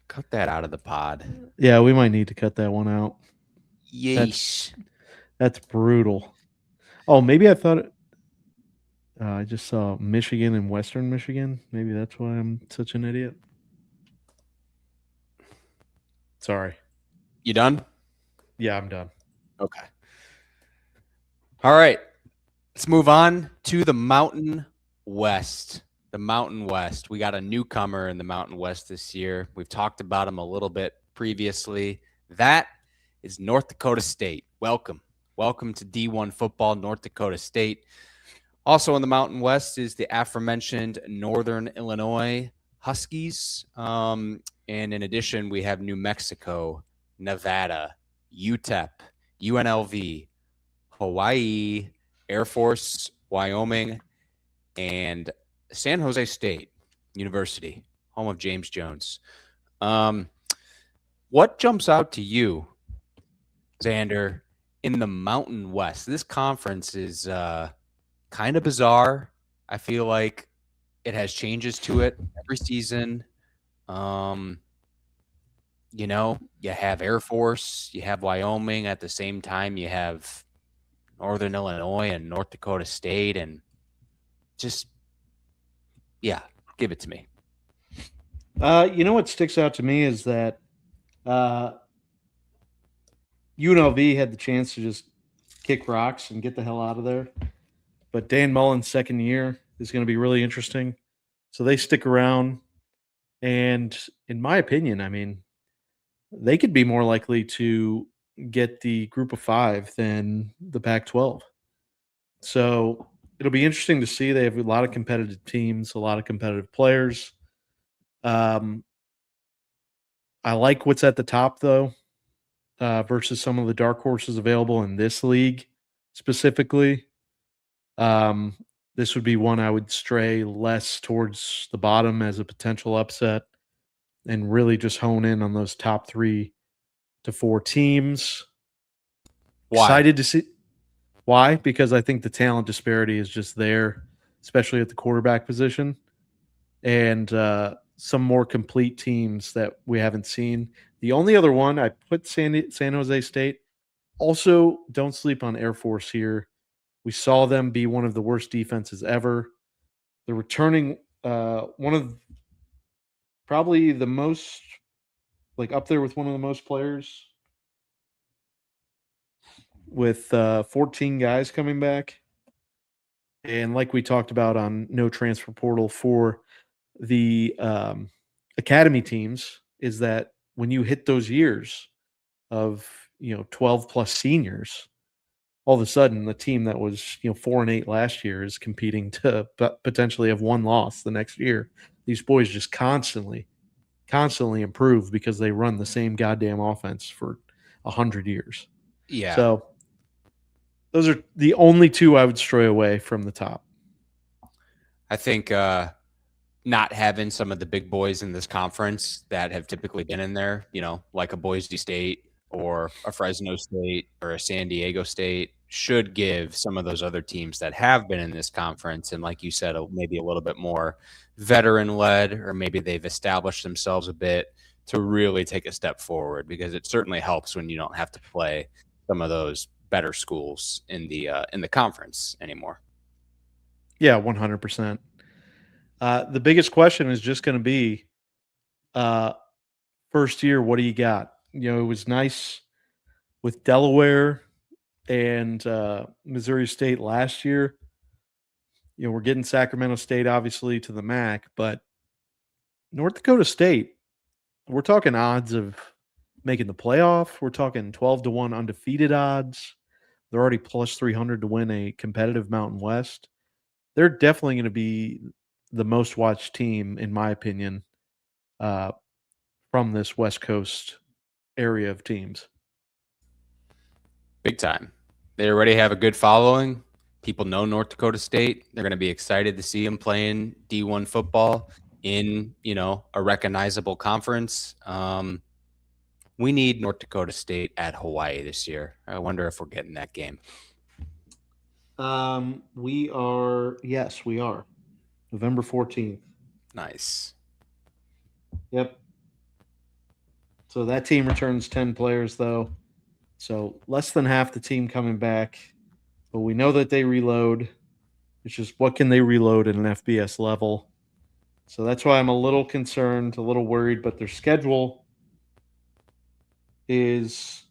Cut that out of the pod. Yeah, we might need to cut that one out. Yeesh. That's brutal. Oh, maybe I thought I just saw Michigan and Western Michigan. Maybe that's why I'm such an idiot. Sorry. You done? Yeah, I'm done. Okay. All right. Let's move on to the Mountain West. The Mountain West. We got a newcomer in the Mountain West this year. We've talked about him a little bit previously. That is North Dakota State. Welcome. Welcome to D1 football, North Dakota State. Also in the Mountain West is the aforementioned Northern Illinois Huskies. And in addition, we have New Mexico, Nevada, UTEP, UNLV, Hawaii, Air Force, Wyoming, and San Jose State University, home of James Jones. What jumps out to you, Xander, in the Mountain West? This conference is kind of bizarre. I feel like it has changes to it every season. You know, you have Air Force, you have Wyoming. At the same time, you have Northern Illinois and North Dakota State, and just, yeah, give it to me. You know what sticks out to me is that UNLV had the chance to just kick rocks and get the hell out of there. But Dan Mullen's second year is going to be really interesting. So they stick around. And in my opinion, I mean, they could be more likely to get the group of 5 than the Pac-12. So it'll be interesting to see. They have a lot of competitive teams, a lot of competitive players. I like what's at the top, though, versus some of the dark horses available in this league specifically. This would be one I would stray less towards the bottom as a potential upset and really just hone in on those top 3 to 4 teams. Why? Excited to see. Why? Because I think the talent disparity is just there, especially at the quarterback position. And some more complete teams that we haven't seen. The only other one, I put San Jose State. Also, don't sleep on Air Force here. We saw them be one of the worst defenses ever. They're returning one of probably the most, like up there with one of the most players, with 14 guys coming back. And like we talked about on No Transfer Portal for the academy teams, is that when you hit those years of 12 plus seniors, all of a sudden the team that was 4-8 last year is competing to potentially have one loss the next year. These boys just constantly constantly improve because they run the same goddamn offense for 100 years. Yeah. So those are the only two I would stray away from the top. I think not having some of the big boys in this conference that have typically been in there, like a Boise State or a Fresno State or a San Diego State, should give some of those other teams that have been in this conference, and like you said, maybe a little bit more veteran led, or maybe they've established themselves a bit, to really take a step forward, because it certainly helps when you don't have to play some of those better schools in the conference anymore. Yeah, 100%. The biggest question is just going to be first year, what do you got? It was nice with Delaware and Missouri State last year. We're getting Sacramento State obviously to the MAC, but North Dakota State, we're talking odds of making the playoff. We're talking 12-1 undefeated odds. They're already plus 300 to win a competitive Mountain West. They're definitely going to be the most watched team, in my opinion, from this West Coast area of teams. Big time. They already have a good following. People know North Dakota State. They're going to be excited to see them playing D1 football in, a recognizable conference. We need North Dakota State at Hawaii this year. I wonder if we're getting that game. We are. Yes, we are. November 14th. Nice. Yep. So that team returns 10 players, though. So less than half the team coming back. But we know that they reload. It's just what can they reload at an FBS level? So that's why I'm a little concerned, a little worried. But their schedule is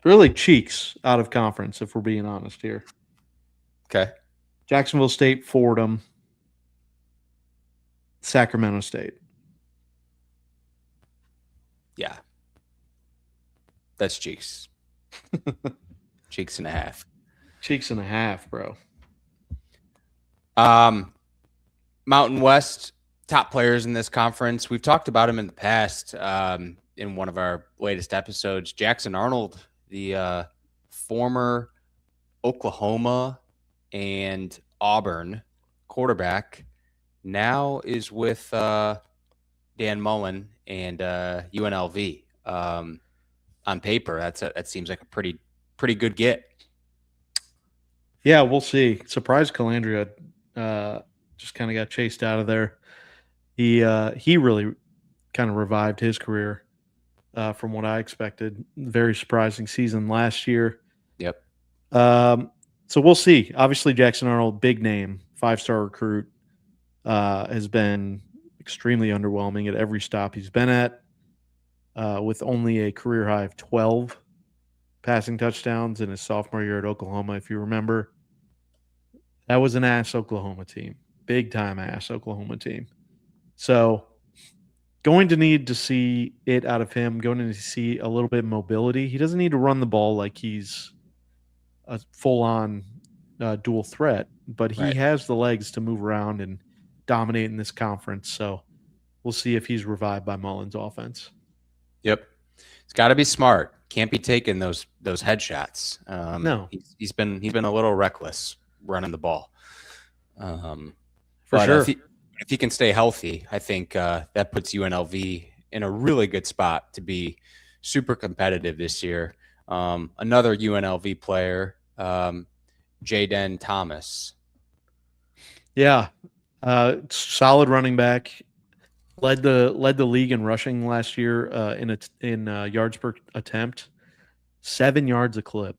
really cheeks out of conference, if we're being honest here. Okay. Jacksonville State, Fordham, Sacramento State. Yeah. That's cheeks. Cheeks and a half. Cheeks and a half, bro. Mountain West, top players in this conference. We've talked about him in the past in one of our latest episodes. Jackson Arnold, the former Oklahoma and Auburn quarterback, now is with Dan Mullen and UNLV. On paper, that seems like a pretty good get. Yeah, we'll see. Surprised Calandria just kind of got chased out of there. He really kind of revived his career from what I expected. Very surprising season last year. Yep. So we'll see. Obviously, Jackson Arnold, big name, 5-star recruit, has been extremely underwhelming at every stop he's been at, with only a career high of 12 passing touchdowns in his sophomore year at Oklahoma, if you remember. That was an ass Oklahoma team. Big time ass Oklahoma team. So going to need to see it out of him, going to see a little bit of mobility. He doesn't need to run the ball like he's a full-on dual threat, but he has the legs to move around and dominate in this conference. So we'll see if he's revived by Mullen's offense. Yep. It's got to be smart. Can't be taking those headshots. No, he's been a little reckless running the ball. For sure. If he can stay healthy, I think that puts UNLV in a really good spot to be super competitive this year. Another UNLV player, Jaden Thomas. Yeah, solid running back. Led the league in rushing last year in yards per attempt, 7 yards a clip.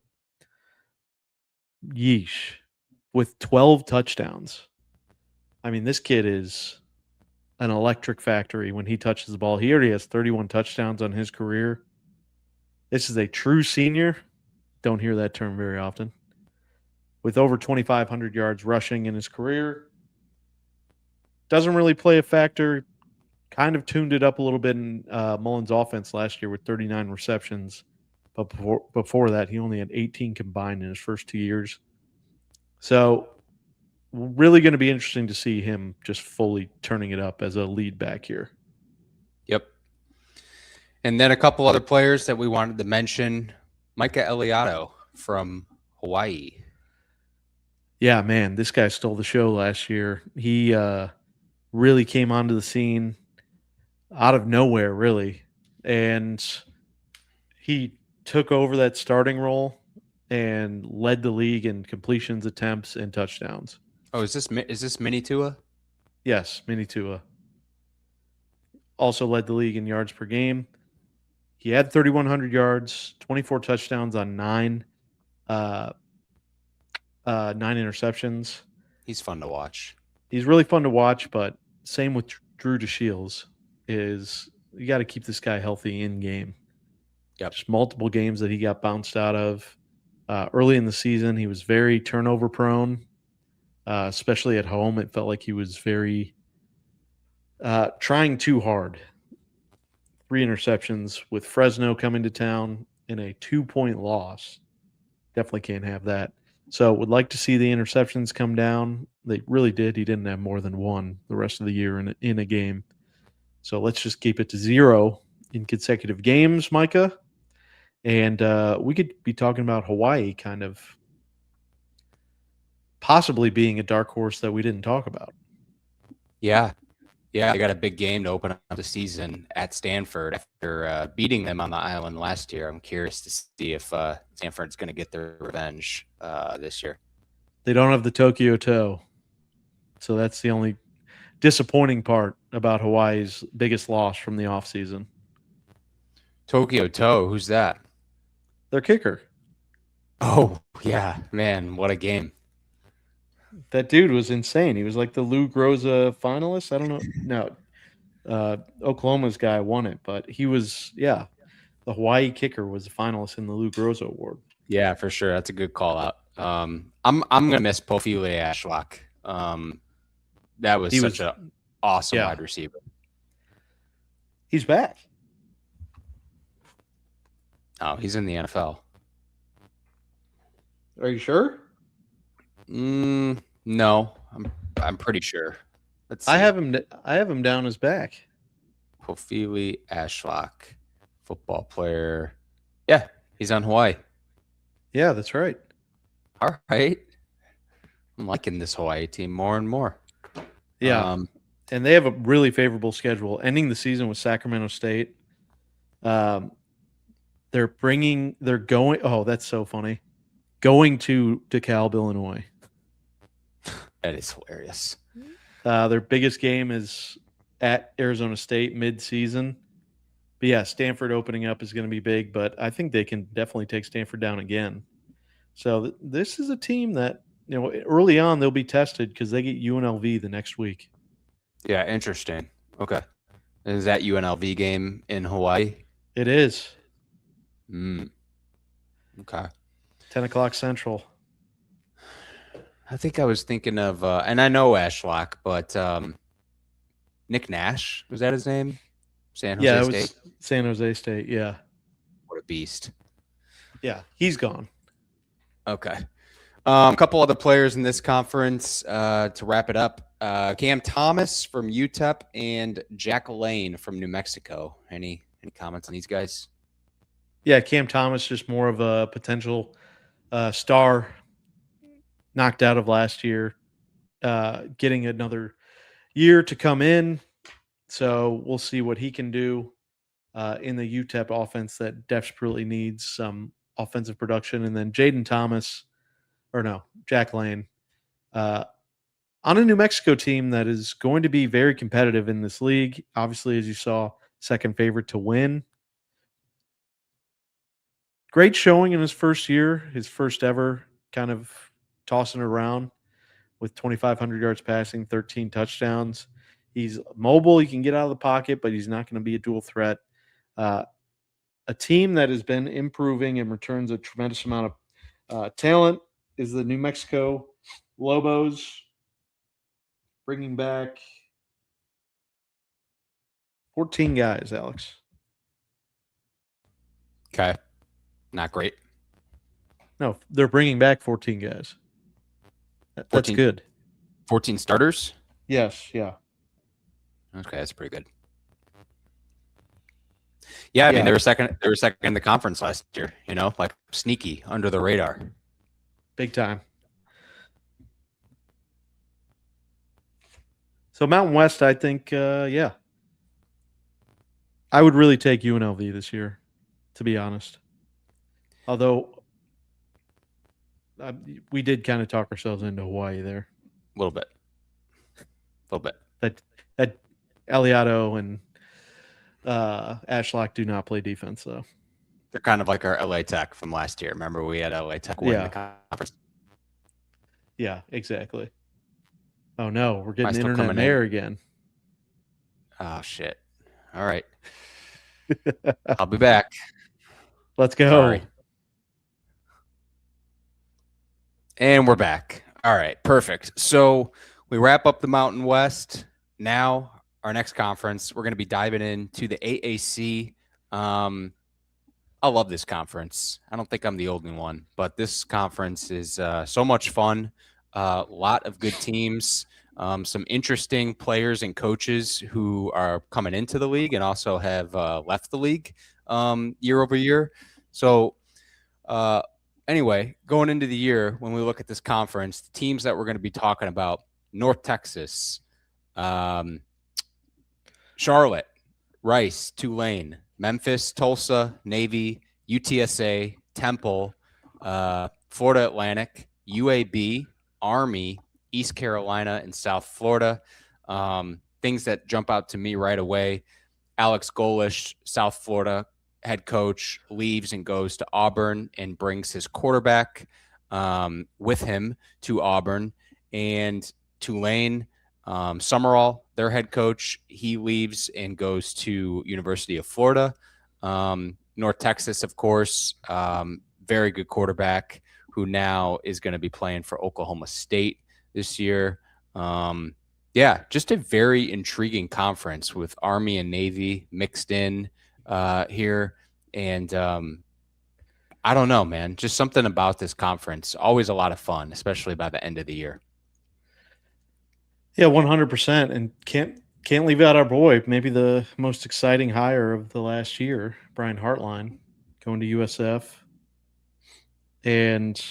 Yeesh, with 12 touchdowns. I mean, this kid is an electric factory when he touches the ball. He already has 31 touchdowns on his career. This is a true senior. Don't hear that term very often. With over 2,500 yards rushing in his career. Doesn't really play a factor. Kind of tuned it up a little bit in Mullen's offense last year with 39 receptions. But before that, he only had 18 combined in his first 2 years. So really going to be interesting to see him just fully turning it up as a lead back here. And then a couple other players that we wanted to mention. Micah Eliotto from Hawaii. Yeah, man, this guy stole the show last year. He really came onto the scene out of nowhere, really. And he took over that starting role and led the league in completions, attempts, and touchdowns. Oh, is this Mini Tua? Yes, Mini Tua. Also led the league in yards per game. He had 3,100 yards, 24 touchdowns on uh, 9 interceptions. He's fun to watch. He's really fun to watch, but same with Drew DeShields is you got to keep this guy healthy in game. Yep. Just multiple games that he got bounced out of. Early in the season, he was very turnover prone, especially at home. It felt like he was very trying too hard. 3 interceptions with Fresno coming to town in a 2-point loss. Definitely can't have that. So would like to see the interceptions come down. They really did. He didn't have more than 1 the rest of the year in a game. So let's just keep it to 0 in consecutive games, Micah. And we could be talking about Hawaii kind of possibly being a dark horse that we didn't talk about. Yeah. Yeah, they got a big game to open up the season at Stanford after beating them on the island last year. I'm curious to see if Stanford's going to get their revenge this year. They don't have the Tokyo Toe. So that's the only disappointing part about Hawaii's biggest loss from the offseason. Tokyo Toe, who's that? Their kicker. Oh, yeah. Man, what a game. That dude was insane. He was like the Lou Groza finalist. I don't know. No, Oklahoma's guy won it, but he was, the Hawaii kicker was a finalist in the Lou Groza Award. Yeah, for sure. That's a good call out. I'm gonna miss Pofile Ashlock. That was such an awesome wide receiver. He's back. Oh, he's in the NFL. Are you sure? No, I'm pretty sure. Let's see. I have him down as back. Pofile Ashlock, football player. Yeah, he's on Hawaii. Yeah, that's right. All right. I'm liking this Hawaii team more and more. Yeah. And they have a really favorable schedule. Ending the season with Sacramento State. They're going, oh, that's so funny. Going to DeKalb, Illinois. That is hilarious. Their biggest game is at Arizona State mid-season. But yeah, Stanford opening up is going to be big, but I think they can definitely take Stanford down again. So this is a team that, early on they'll be tested because they get UNLV the next week. Yeah, interesting. Okay. Is that UNLV game in Hawaii? It is. Okay. 10 o'clock Central. I think I was thinking of, and I know Ashlock, but Nick Nash, was that his name? San Jose State? Was San Jose State, yeah. What a beast. Yeah, he's gone. Okay. A couple other players in this conference to wrap it up. Cam Thomas from UTEP and Jack Lane from New Mexico. Any comments on these guys? Yeah, Cam Thomas just more of a potential star, knocked out of last year, getting another year to come in. So we'll see what he can do in the UTEP offense that desperately needs some offensive production. And then Jack Lane on a New Mexico team that is going to be very competitive in this league. Obviously, as you saw, second favorite to win. Great showing in his first year, his first ever, kind of tossing it around with 2,500 yards passing, 13 touchdowns. He's mobile. He can get out of the pocket, but he's not going to be a dual threat. A team that has been improving and returns a tremendous amount of talent is the New Mexico Lobos, bringing back 14 guys, Alex. Okay. Not great. No, they're bringing back 14 guys. That's 14, good. 14 starters? Yes, yeah. Okay, that's pretty good. Yeah, I mean they were second in the conference last year, like sneaky under the radar. Big time. So Mountain West, I think, I would really take UNLV this year, to be honest. Although we did kind of talk ourselves into Hawaii there. A little bit. That Aliato and Ashlock do not play defense, though. They're kind of like our LA Tech from last year. Remember, we had LA Tech win the conference. Yeah, exactly. Oh no, we're getting internet mayor again. Oh shit! All right, I'll be back. Let's go. Sorry. And we're back. All right, perfect. So we wrap up the Mountain West. Now our next conference, we're going to be diving into the AAC. I love this conference. I don't think I'm the only one, but this conference is so much fun. A lot of good teams, some interesting players and coaches who are coming into the league and also have left the league year over year. So anyway, going into the year, when we look at this conference, the teams that we're going to be talking about, North Texas, Charlotte, Rice, Tulane, Memphis, Tulsa, Navy, UTSA, Temple, Florida Atlantic, UAB, Army, East Carolina, and South Florida. Things that jump out to me right away. Alex Golish, South Florida head coach, leaves and goes to Auburn and brings his quarterback with him to Auburn. And Tulane, Summerall, their head coach, he leaves and goes to University of Florida. North Texas, of course, very good quarterback who now is going to be playing for Oklahoma State this year. Just a very intriguing conference with Army and Navy mixed in here. And I don't know, man, just something about this conference. Always a lot of fun, especially by the end of the year. Yeah, 100%. And can't leave out our boy, maybe the most exciting hire of the last year, Brian Hartline, going to USF and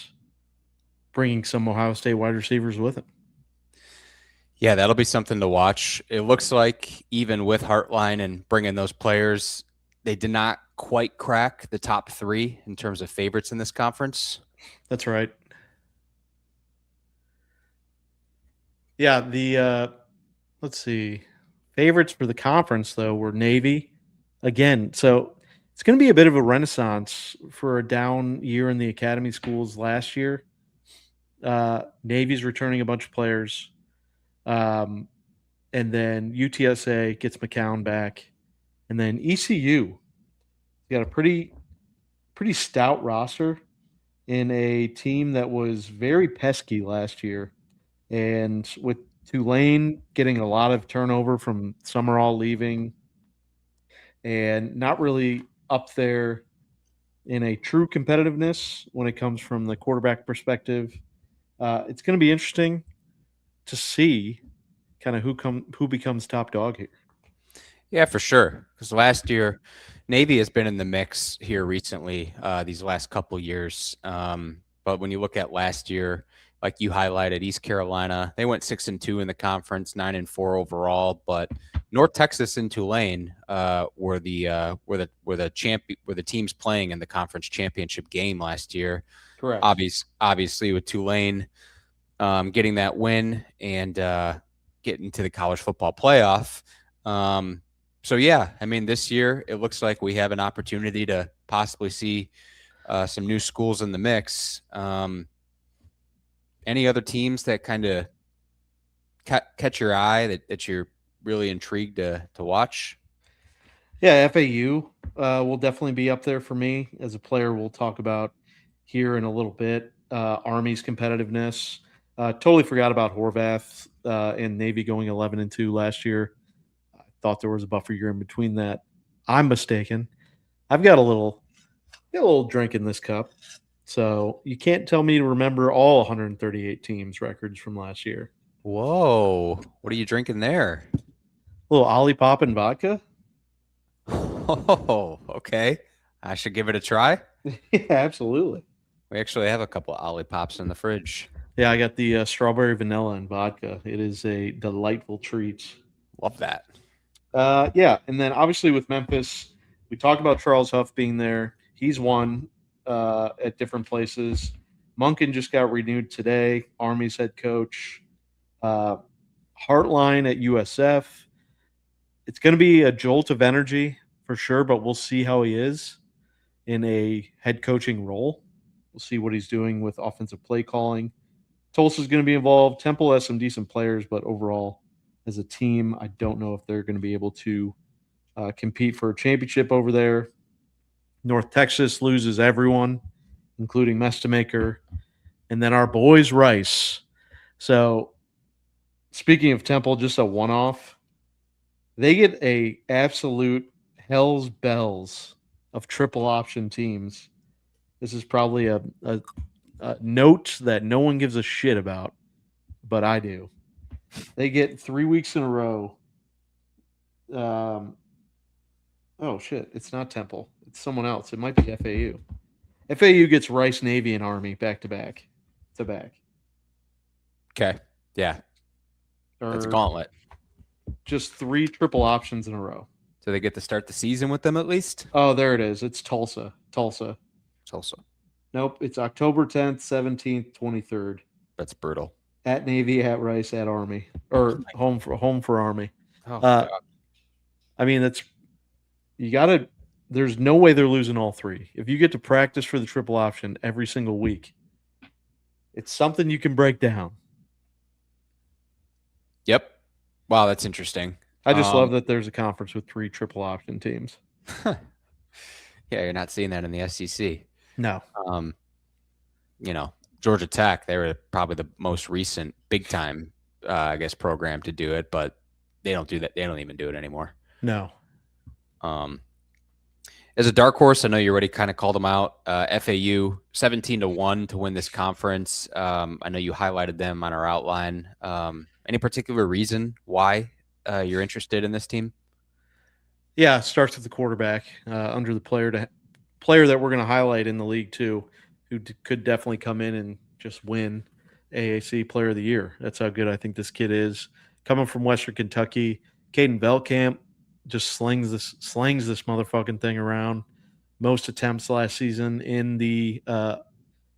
bringing some Ohio State wide receivers with him. Yeah, that'll be something to watch. It looks like even with Hartline and bringing those players, they did not quite crack the top 3 in terms of favorites in this conference. That's right. Yeah, let's see. Favorites for the conference, though, were Navy. Again, so it's going to be a bit of a renaissance for a down year in the academy schools last year. Navy's returning a bunch of players. And then UTSA gets McCown back. And then ECU got a pretty stout roster in a team that was very pesky last year. And with Tulane getting a lot of turnover from Summerall leaving and not really up there in a true competitiveness when it comes from the quarterback perspective, it's going to be interesting to see kind of who becomes top dog here. Yeah, for sure. Because last year, Navy has been in the mix here recently, these last couple years. But when you look at last year, like you highlighted, East Carolina, they went 6-2 in the conference, 9-4 overall. But North Texas and Tulane were the teams playing in the conference championship game last year. Correct. Obviously, with Tulane getting that win and getting to the college football playoff. So yeah, I mean, this year it looks like we have an opportunity to possibly see some new schools in the mix. Any other teams that kind of catch your eye that you're really intrigued to watch? Yeah, FAU will definitely be up there for me as a player. We'll talk about here in a little bit. Army's competitiveness. Totally forgot about Horvath and Navy going 11-2 last year. I thought there was a buffer year in between that. I'm mistaken. I've got a little drink in this cup. So you can't tell me to remember all 138 teams' records from last year. Whoa. What are you drinking there? A little Ollie Poppin' vodka. Oh, okay. I should give it a try. Yeah, absolutely. We actually have a couple of Ollipops in the fridge. Yeah, I got the strawberry vanilla and vodka. It is a delightful treat. Love that. Yeah, and then obviously with Memphis, we talked about Charles Huff being there. He's won at different places. Monken just got renewed today. Army's head coach. Uh, Hartline at USF. It's going to be a jolt of energy for sure, but we'll see how he is in a head coaching role. We'll see what he's doing with offensive play calling. Tulsa's going to be involved. Temple has some decent players, but overall, as a team, I don't know if they're going to be able to compete for a championship over there. North Texas loses everyone, including Mestamaker, and then our boys Rice. So, speaking of Temple, just a one-off. They get a absolute hell's bells of triple option teams. This is probably a note that no one gives a shit about, but I do. They get 3 weeks in a row. Oh shit! It's not Temple. It's someone else. It might be FAU. FAU gets Rice, Navy, and Army back to back. Okay. Yeah. That's a Or gauntlet. just 3 triple options in a row. So they get to start the season with them at least? Oh, there it is. It's Tulsa. Tulsa. Tulsa. Nope. It's October 10th, 17th, 23rd. That's brutal. At Navy, at Rice, at Army, or home for Army. Oh, I mean, that's you got to. There's no way they're losing all 3. If you get to practice for the triple option every single week, it's something you can break down. Yep. Wow, that's interesting. I just love that there's a conference with 3 triple option teams. Yeah, you're not seeing that in the SEC. No. Georgia Tech, they were probably the most recent big time, program to do it, but they don't do that. They don't even do it anymore. No. As a dark horse, I know you already kind of called them out. FAU 17-1 to win this conference. I know you highlighted them on our outline. Any particular reason why you're interested in this team? Yeah, it starts with the quarterback. Under the player that we're going to highlight in the league too, who could definitely come in and just win AAC Player of the Year. That's how good I think this kid is. Coming from Western Kentucky, Caden Velkamp just slings this motherfucking thing around. Most attempts last season in the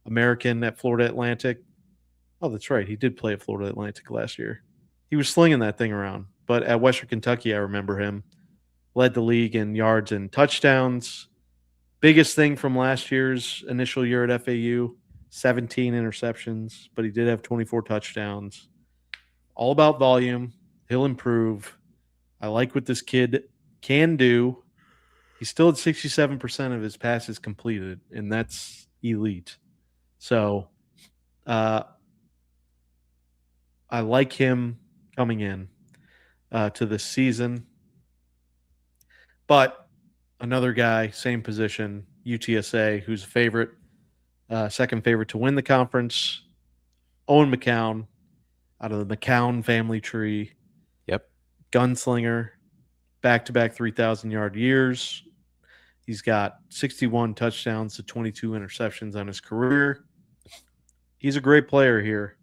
American at Florida Atlantic. Oh, that's right. He did play at Florida Atlantic last year. He was slinging that thing around. But at Western Kentucky, I remember him. Led the league in yards and touchdowns. Biggest thing from last year's initial year at FAU, 17 interceptions, but he did have 24 touchdowns. All about volume. He'll improve. I like what this kid can do. He still had 67% of his passes completed, and that's elite. So I like him coming in to this season. But another guy, same position, UTSA, who's a favorite, second favorite to win the conference, Owen McCown, out of the McCown family tree. Yep. Gunslinger, back-to-back 3,000-yard years. He's got 61 touchdowns to 22 interceptions on his career. He's a great player here.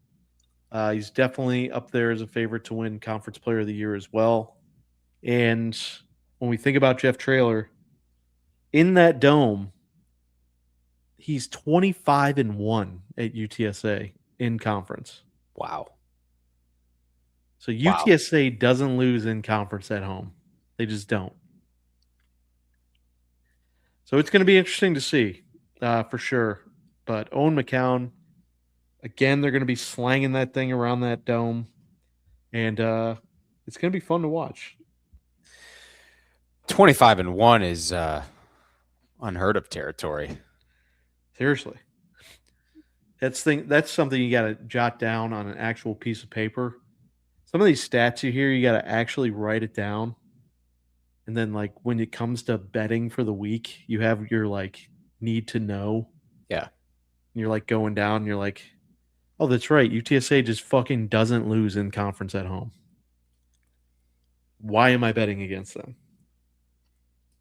He's definitely up there as a favorite to win Conference Player of the Year as well. And when we think about Jeff Traylor, in that dome, he's 25-1 at UTSA in conference. Wow. So UTSA doesn't lose in conference at home. They just don't. So it's going to be interesting to see for sure. But Owen McCown, again, they're going to be slanging that thing around that dome. And it's going to be fun to watch. 25-1 is unheard of territory. Seriously. That's something you got to jot down on an actual piece of paper. Some of these stats you hear, you got to actually write it down. And then, like, when it comes to betting for the week, you have your, like, need to know. Yeah. And you're, like, going down, and you're like, oh, that's right. UTSA just fucking doesn't lose in conference at home. Why am I betting against them?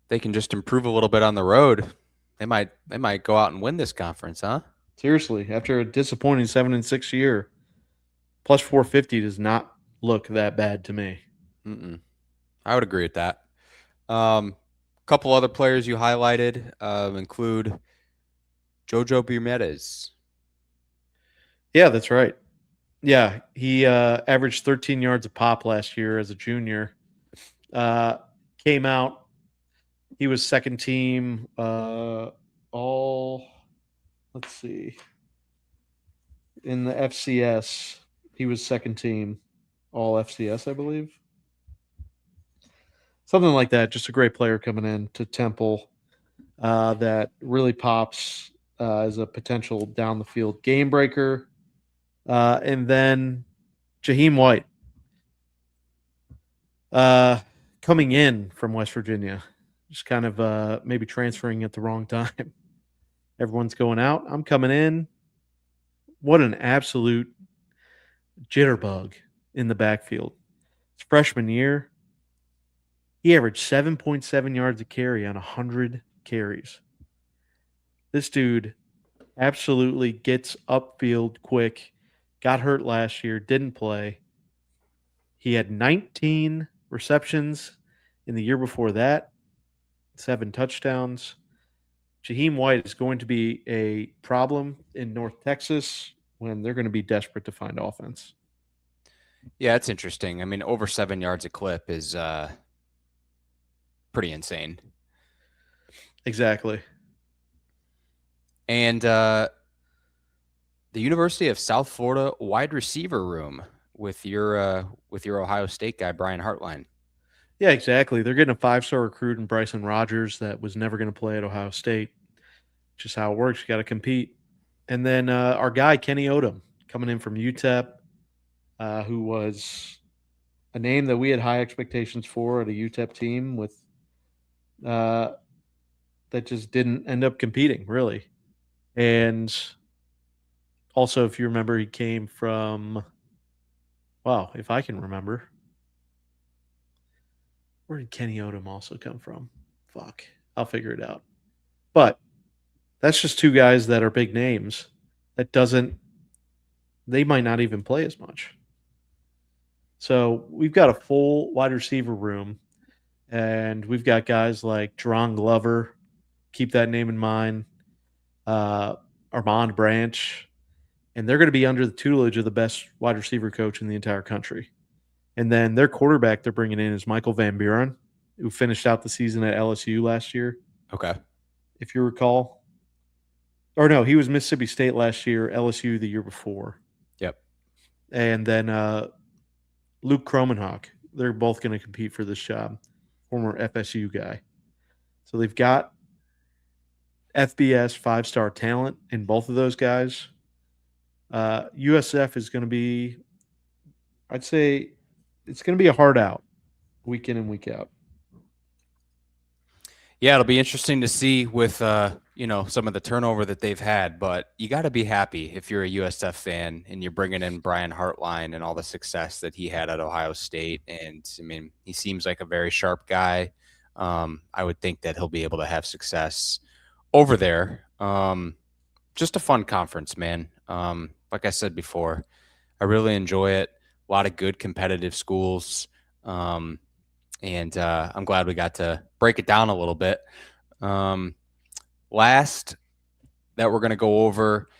They can just improve a little bit on the road. They might go out and win this conference, huh? Seriously, after a disappointing 7-6 year, plus 450 does not look that bad to me. I would agree with that. Couple other players you highlighted include Jojo Bermudez. Yeah, that's right. Yeah, he averaged 13 yards a pop last year as a junior. Came out. He was second team let's see. In the FCS, he was second team all FCS, I believe. Something like that. Just a great player coming in to Temple that really pops as a potential down the field game breaker. And then Jaheim White coming in from West Virginia, just kind of maybe transferring at the wrong time. Everyone's going out. I'm coming in. What an absolute jitterbug in the backfield. His freshman year, he averaged 7.7 yards a carry on 100 carries. This dude absolutely gets upfield quick. Got hurt last year, didn't play. He had 19 receptions in the year before that, 7 touchdowns. Jaheim White is going to be a problem in North Texas when they're going to be desperate to find offense. Yeah, it's interesting. I mean, over 7 yards a clip is pretty insane. Exactly. And the University of South Florida wide receiver room with your Ohio State guy, Brian Hartline. Yeah, exactly. They're getting a 5-star recruit in Bryson Rogers that was never going to play at Ohio State. Just how it works. You got to compete. And then our guy, Kenny Odom, coming in from UTEP, who was a name that we had high expectations for at a UTEP team with that just didn't end up competing, really. And also, if you remember, he came from, wow, if I can remember, where did Kenny Odom also come from? Fuck, I'll figure it out. But that's just 2 guys that are big names. They might not even play as much. So we've got a full wide receiver room, and we've got guys like Jerron Glover, keep that name in mind, Armand Branch, and they're going to be under the tutelage of the best wide receiver coach in the entire country. And then their quarterback they're bringing in is Michael Van Buren, who finished out the season at LSU last year. Okay. If you recall. Or no, he was Mississippi State last year, LSU the year before. Yep. And then Luke Kromenhoek. They're both going to compete for this job, former FSU guy. So they've got FBS 5-star talent in both of those guys. USF is going to be, I'd say, it's going to be a hard out week in and week out. Yeah, it'll be interesting to see with some of the turnover that they've had, but you got to be happy if you're a USF fan and you're bringing in Brian Hartline and all the success that he had at Ohio State. And I mean, he seems like a very sharp guy. I would think that he'll be able to have success over there. Just a fun conference, man. Like I said before, I really enjoy it. A lot of good competitive schools. And I'm glad we got to break it down a little bit. Last that we're going to go over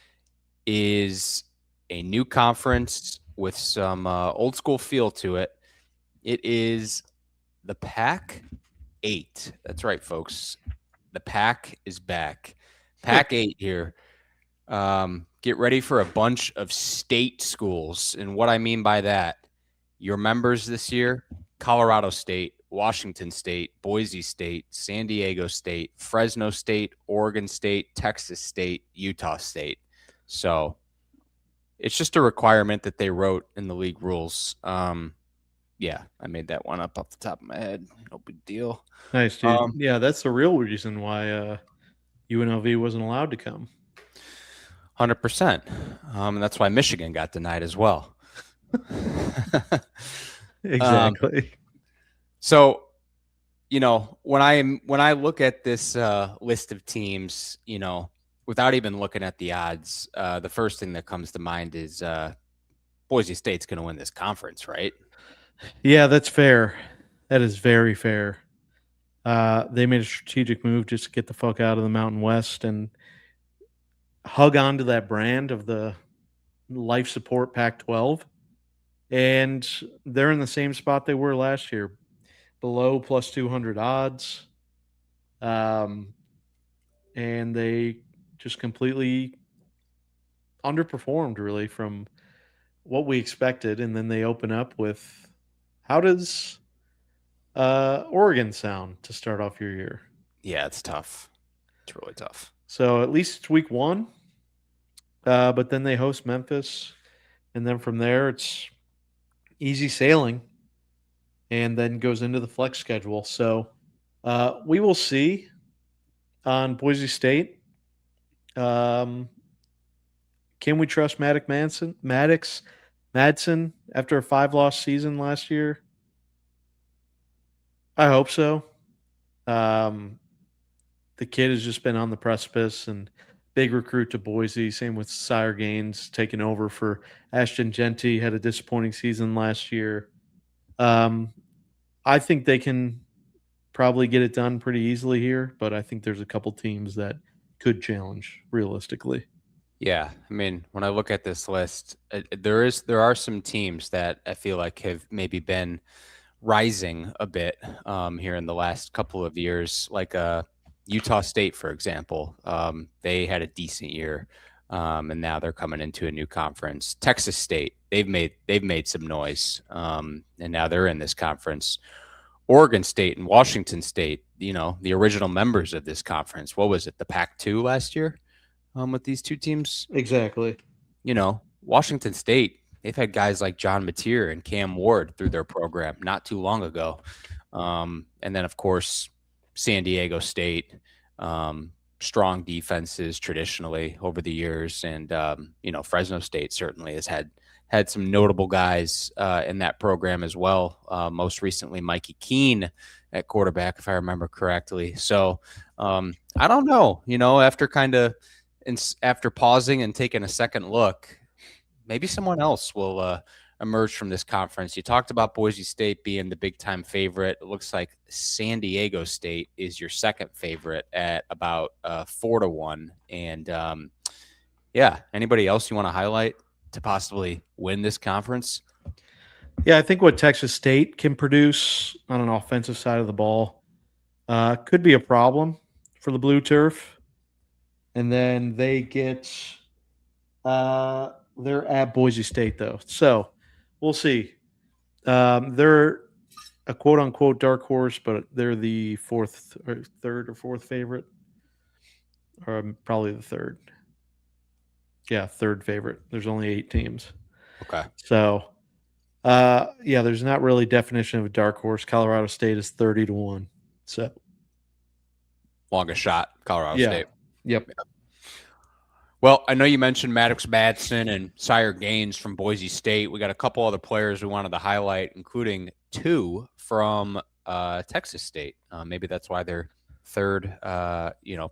is a new conference with some old school feel to it. It is the PAC-8. That's right, folks. The PAC is back. PAC-8 here. Get ready for a bunch of state schools. And what I mean by that, your members this year, Colorado State, Washington State, Boise State, San Diego State, Fresno State, Oregon State, Texas State, Utah State. So it's just a requirement that they wrote in the league rules. Yeah, I made that one up off the top of my head. No big deal. Nice, dude. Yeah, that's the real reason why UNLV wasn't allowed to come. 100%. And that's why Michigan got denied as well. Exactly. So when I look at this list of teams, without even looking at the odds, the first thing that comes to mind is Boise State's going to win this conference, right? Yeah, that's fair. That is very fair. They made a strategic move just to get the fuck out of the Mountain West and hug on to that brand of the life support Pac-12. And they're in the same spot they were last year, below plus 200 odds. And they just completely underperformed, really, from what we expected. And then they open up with, how does Oregon sound to start off your year? Yeah, it's tough. It's really tough. So at least it's week one. But then they host Memphis. And then from there, it's easy sailing and then goes into the flex schedule. So we will see on Boise State. Can we trust Maddox Madsen after a 5-loss season last year? I hope so. The kid has just been on the precipice and big recruit to Boise. Same with Sire Gaines taking over for Ashton Genty. Had a disappointing season last year. I think they can probably get it done pretty easily here, but I think there's a couple teams that could challenge realistically. Yeah, I mean, when I look at this list, there are some teams that I feel like have maybe been rising a bit here in the last couple of years, like Utah State, for example. They had a decent year, and now they're coming into a new conference. Texas State, they've made some noise, and now they're in this conference. Oregon State and Washington State, the original members of this conference. What was it, the Pac-2 last year? With these two teams, Exactly. Washington State, they've had guys like John Mateer and Cam Ward through their program not too long ago. And then, of course, San Diego State, strong defenses traditionally over the years. And, Fresno State certainly has had some notable guys in that program as well. Most recently, Mikey Keene at quarterback, if I remember correctly. So I don't know, after pausing and taking a second look, maybe someone else will emerge from this conference. You talked about Boise State being the big-time favorite. It looks like San Diego State is your second favorite at about 4-1. And, anybody else you want to highlight to possibly win this conference? Yeah, I think what Texas State can produce on an offensive side of the ball could be a problem for the Blue Turf. And then they get they're at Boise State, though. So we'll see. They're a quote unquote dark horse, but they're the third or fourth favorite. Or probably the third. Yeah, third favorite. There's only 8 teams. Okay. So there's not really definition of a dark horse. Colorado State is 30-1. So longest shot, Colorado State. Yep. Well, I know you mentioned Maddox Madsen and Sire Gaines from Boise State. We got a couple other players we wanted to highlight, including 2 from Texas State. Maybe that's why they're third,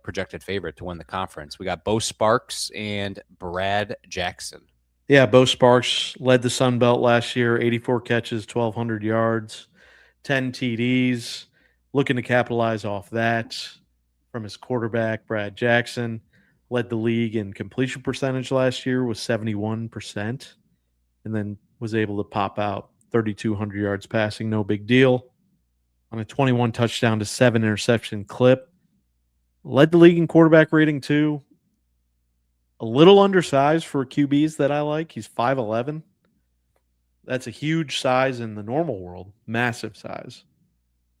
projected favorite to win the conference. We got Bo Sparks and Brad Jackson. Yeah, Bo Sparks led the Sun Belt last year, 84 catches, 1,200 yards, 10 TDs. Looking to capitalize off that from his quarterback, Brad Jackson. Led the league in completion percentage last year with 71%, and then was able to pop out 3,200 yards passing, no big deal, on a 21 touchdown to 7 interception clip. Led the league in quarterback rating too. A little undersized for QBs that I like. He's 5'11". That's a huge size in the normal world, massive size.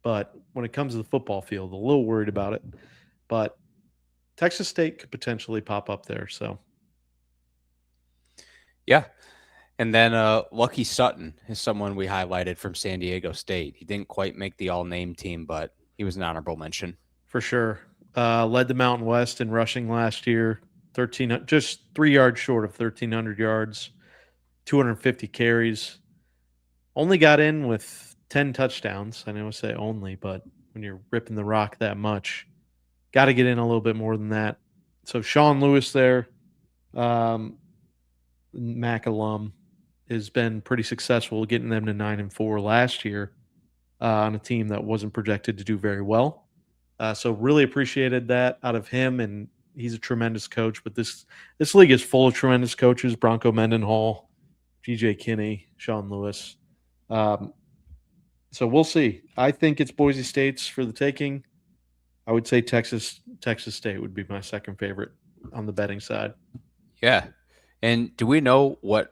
But when it comes to the football field, a little worried about it. But Texas State could potentially pop up there. So, yeah. And then Lucky Sutton is someone we highlighted from San Diego State. He didn't quite make the all-name team, but he was an honorable mention. For sure. Led the Mountain West in rushing last year. Just 3 yards short of 1,300 yards, 250 carries. Only got in with 10 touchdowns. I know I say only, but when you're ripping the rock that much. Got to get in a little bit more than that. So Sean Lewis there, MAC alum, has been pretty successful getting them to 9-4 last year on a team that wasn't projected to do very well. So really appreciated that out of him, and he's a tremendous coach. But this league is full of tremendous coaches: Bronco Mendenhall, G.J. Kinney, Sean Lewis. So we'll see. I think it's Boise State's for the taking. I would say Texas State would be my second favorite on the betting side. Yeah. And do we know what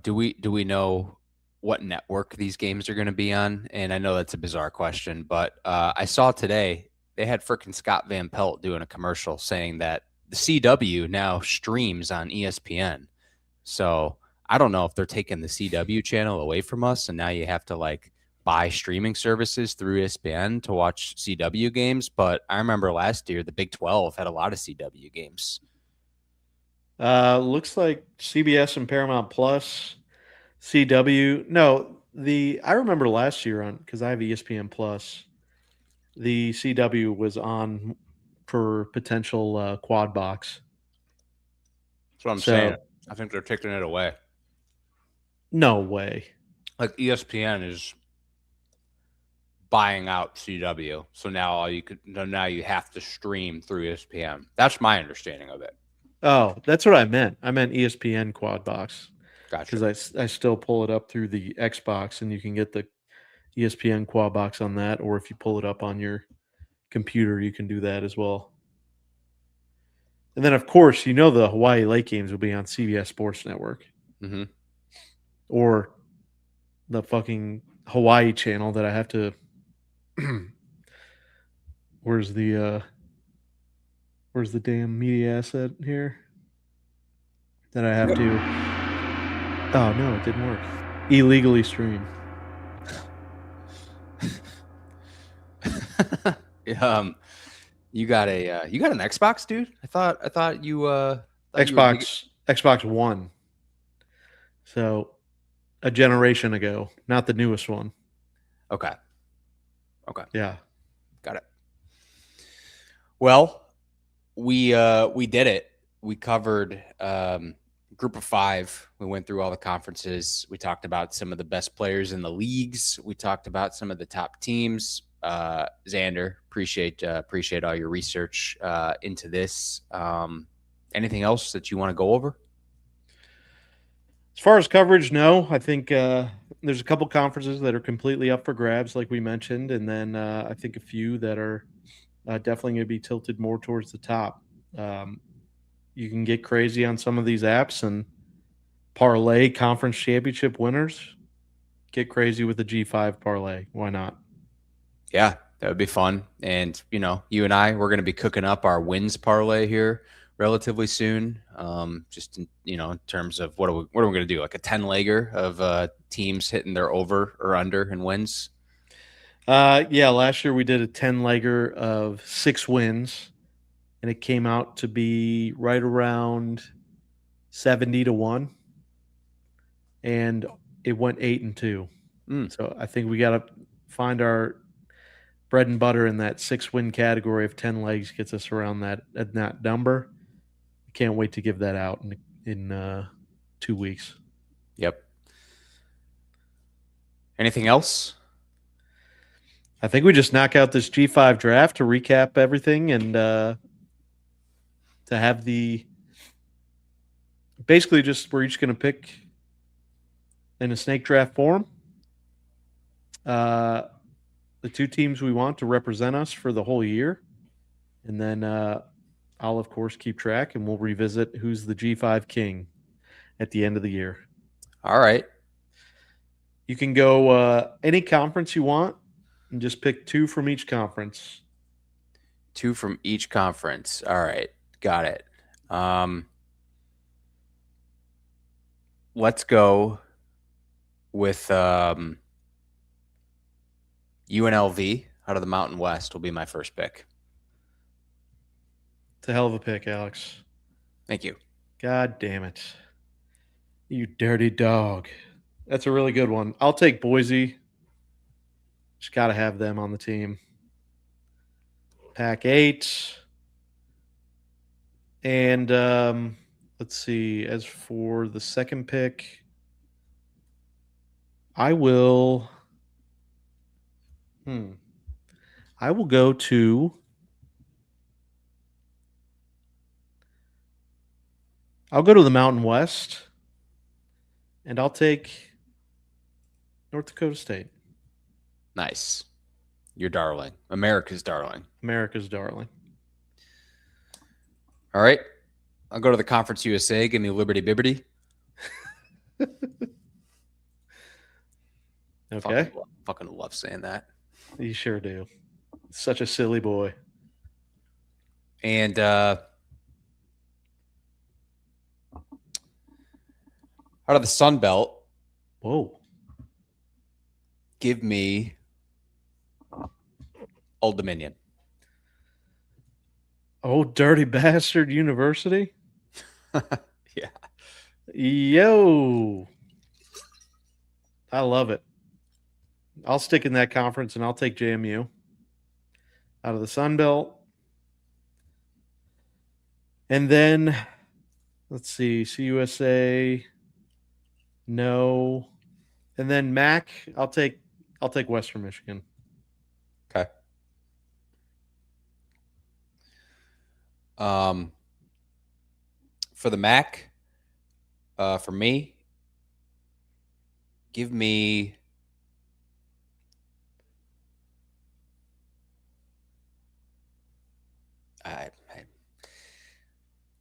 do we know what network these games are going to be on? And I know that's a bizarre question, but I saw today they had frickin' Scott Van Pelt doing a commercial saying that the CW now streams on ESPN. So I don't know if they're taking the CW channel away from us, and now you have to like buy streaming services through ESPN to watch CW games. But I remember last year the Big 12 had a lot of CW games. Looks like CBS and Paramount Plus, CW. No, I remember last year because I have ESPN Plus. The CW was on for potential quad box. That's what I'm saying. I think they're taking it away. No way. Like ESPN is buying out CW, so now you have to stream through ESPN. That's my understanding of it. Oh, that's what I meant. I meant ESPN quad box. Gotcha. Because I still pull it up through the Xbox, and you can get the ESPN quad box on that, or if you pull it up on your computer, you can do that as well. And then, of course, the Hawaii Lake games will be on CBS Sports Network. Mm-hmm. Or the fucking Hawaii channel that I have to where's the damn media asset here that I have to oh no, it didn't work. Illegally stream. You got an Xbox, dude? I thought you Xbox One. So a generation ago, not the newest one. Okay. Yeah. Got it. Well, we did it. We covered Group of 5. We went through all the conferences. We talked about some of the best players in the leagues. We talked about some of the top teams. Xander, appreciate all your research into this. Anything else that you want to go over? As far as coverage, no. I think there's a couple conferences that are completely up for grabs, like we mentioned, and then I think a few that are definitely going to be tilted more towards the top. You can get crazy on some of these apps and parlay conference championship winners. Get crazy with the G5 parlay. Why not? Yeah, that would be fun. And, you and I, we're going to be cooking up our wins parlay here relatively soon. Just in terms of what are we going to do? Like a 10-legger of teams hitting their over or under in wins. Yeah, last year we did a 10-legger of 6 wins, and it came out to be right around 70-1, and it went 8-2. So I think we got to find our bread and butter in that 6-win category of 10 legs gets us around that number. Can't wait to give that out in 2 weeks. Yep. Anything else? I think we just knock out this G5 draft to recap everything and to have basically just we're each going to pick in a snake draft form the 2 teams we want to represent us for the whole year. And then I'll, of course, keep track, and we'll revisit who's the G5 king at the end of the year. All right. You can go any conference you want and just pick 2 from each conference. 2 from each conference. All right. Got it. Let's go with UNLV out of the Mountain West will be my first pick. It's a hell of a pick, Alex. Thank you. God damn it. You dirty dog. That's a really good one. I'll take Boise. Just got to have them on the team. PAC8. And let's see. As for the second pick, I will. I will go to. I'll go to the Mountain West, and I'll take North Dakota State. Nice. Your darling. America's darling. America's darling. All right. I'll go to the Conference USA. Give me Liberty Bibbity. Okay. Fucking love saying that. You sure do. Such a silly boy. And out of the Sun Belt, whoa, give me Old Dominion. Oh, dirty bastard university. Yeah. Yo. I love it. I'll stick in that conference and I'll take JMU. Out of the Sun Belt. And then let's see, CUSA. No. And then MAC, I'll take Western Michigan. Okay. For the MAC, for me, give me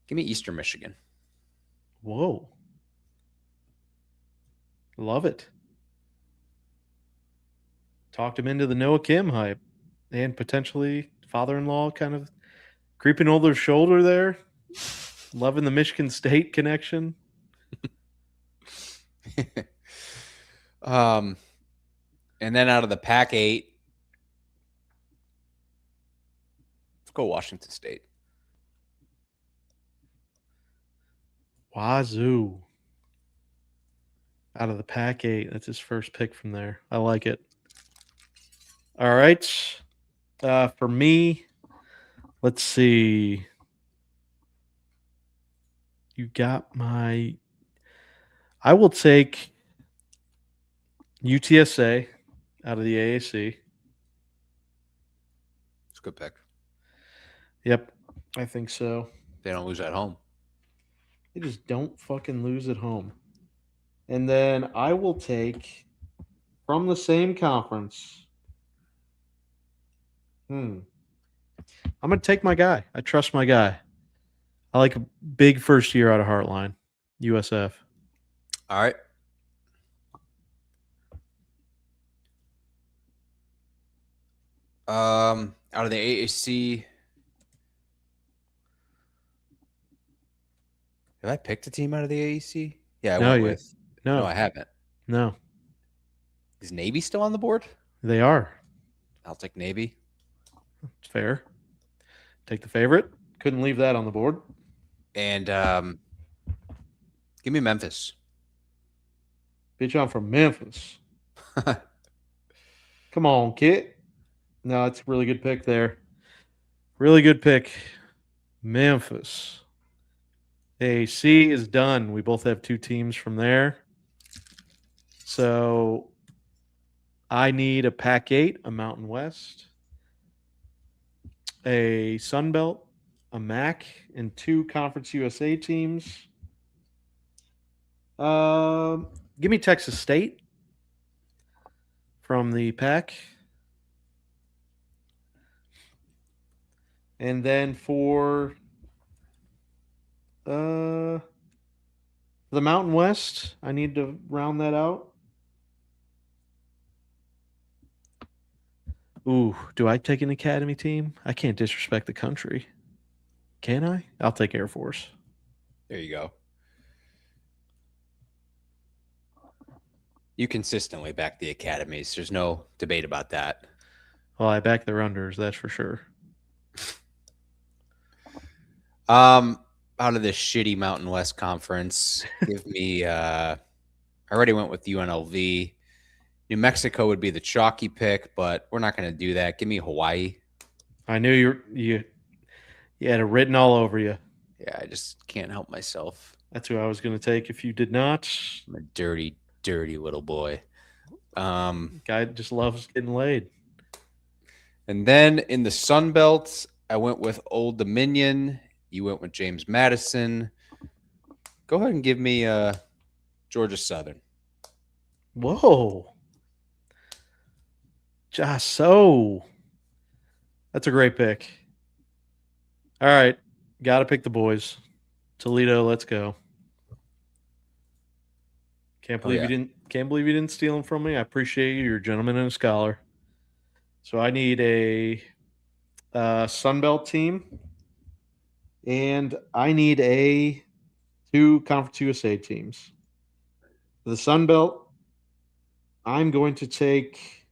give me Eastern Michigan. Whoa. Love it. Talked him into the Noah Kim hype and potentially father-in-law kind of creeping over their shoulder there. Loving the Michigan State connection. And then out of the PAC-8, let's go Washington State. Wazoo. Out of the PAC-8. That's his first pick from there. I like it. All right. For me, let's see. You got my... I will take UTSA out of the AAC. It's a good pick. Yep, I think so. They don't lose at home. They just don't fucking lose at home. And then I will take from the same conference. I'm going to take my guy. I trust my guy. I like a big first year out of Heartline, USF. All right. Out of the AAC, have I picked a team out of the AAC? Yeah, I went with. No, I haven't. No. Is Navy still on the board? They are. I'll take Navy. It's fair. Take the favorite. Couldn't leave that on the board. And give me Memphis. Bitch, I'm from Memphis. Come on, Kit. No, it's a really good pick there. Really good pick. Memphis. AC is done. We both have two teams from there. So I need a PAC-8, a Mountain West, a Sun Belt, a MAC, and two Conference USA teams. Give me Texas State from the PAC. And then for the Mountain West, I need to round that out. Ooh, do I take an academy team? I can't disrespect the country. Can I? I'll take Air Force. There you go. You consistently back the academies. There's no debate about that. Well, I back their unders, that's for sure. Out of this shitty Mountain West Conference, give me I already went with UNLV. New Mexico would be the chalky pick, but we're not going to do that. Give me Hawaii. I knew you had it written all over you. Yeah, I just can't help myself. That's who I was going to take if you did not. I'm a dirty, dirty little boy. Guy just loves getting laid. And then in the Sun Belt, I went with Old Dominion. You went with James Madison. Go ahead and give me Georgia Southern. Whoa. Just so. That's a great pick. All right. Got to pick the boys. Toledo, let's go. Can't believe you didn't steal them from me. I appreciate you. You're a gentleman and a scholar. So I need a Sunbelt team, and I need two Conference USA teams. For the Sunbelt, I'm going to take.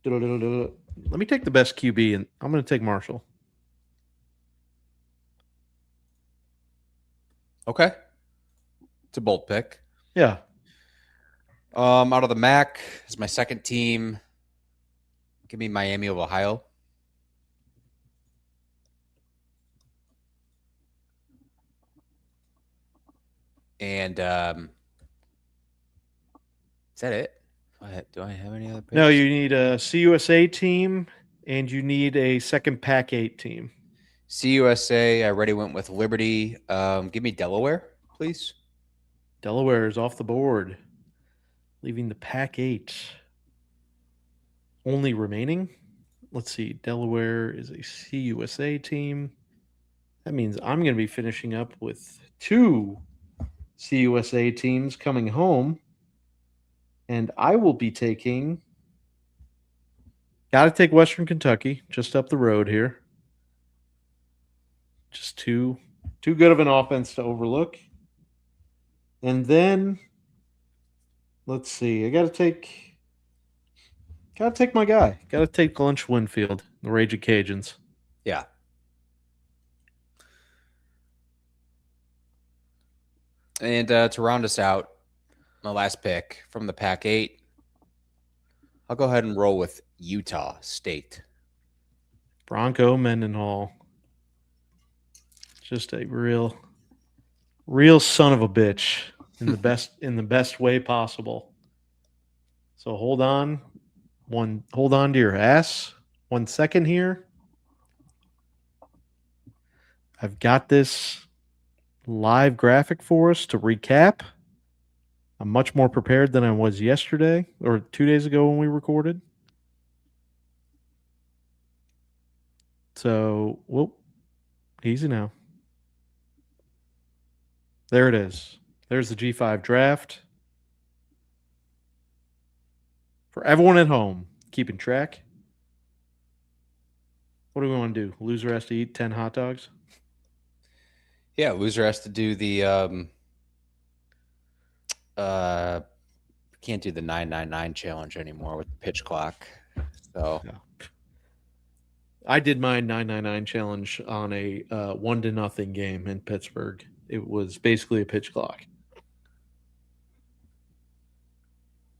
Let me take the best QB, and I'm going to take Marshall. Okay. It's a bold pick. Yeah. Out of the MAC is my second team. Give me Miami of Ohio. And is that it? Do I have any other picks? No, you need a CUSA team, and you need a second PAC-8 team. CUSA, I already went with Liberty. Give me Delaware, please. Delaware is off the board, leaving the PAC-8. Only remaining, let's see, Delaware is a CUSA team. That means I'm going to be finishing up with two CUSA teams coming home. And I will be taking. Got to take Western Kentucky, just up the road here. Just too good of an offense to overlook. And then, let's see. I got to take my guy. Got to take Lunch Winfield, the Raging Cajuns. Yeah. And to round us out, my last pick from the PAC-8, I'll go ahead and roll with Utah State. Bronco Mendenhall. Just a real son of a bitch in the best way possible. So hold on to your ass 1 second here. I've got this live graphic for us to recap. I'm much more prepared than I was yesterday or 2 days ago when we recorded. So, easy now. There it is. There's the G5 draft. For everyone at home, keeping track. What do we want to do? Loser has to eat 10 hot dogs? Yeah, loser has to do the can't do the 999 challenge anymore with the pitch clock. So yeah. I did my 999 challenge on a 1-0 game in Pittsburgh. It was basically a pitch clock.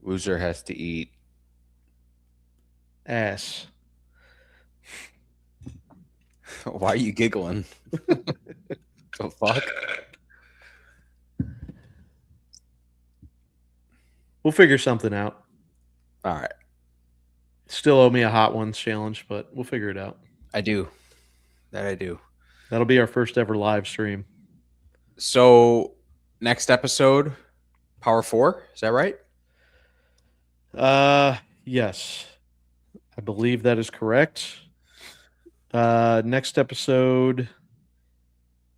Loser has to eat ass. Why are you giggling? The fuck? We'll figure something out. All right. Still owe me a Hot Ones challenge, but we'll figure it out. I do. I do. That'll be our first ever live stream. So next episode, Power 4, is that right? Yes. I believe that is correct. Next episode,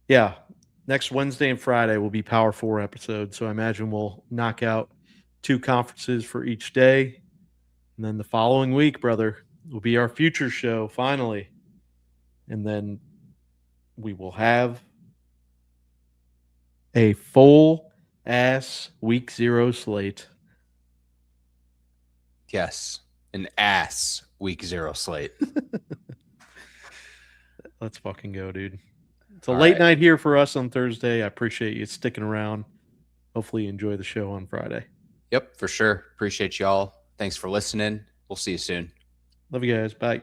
next Wednesday and Friday will be Power 4 episodes. So I imagine we'll knock out 2 conferences for each day. And then the following week, brother, will be our future show, finally. And then we will have a full-ass Week 0 slate. Yes, an ass Week 0 slate. Let's fucking go, dude. It's a late night here for us on Thursday. I appreciate you sticking around. Hopefully you enjoy the show on Friday. Yep, for sure. Appreciate y'all. Thanks for listening. We'll see you soon. Love you guys. Bye.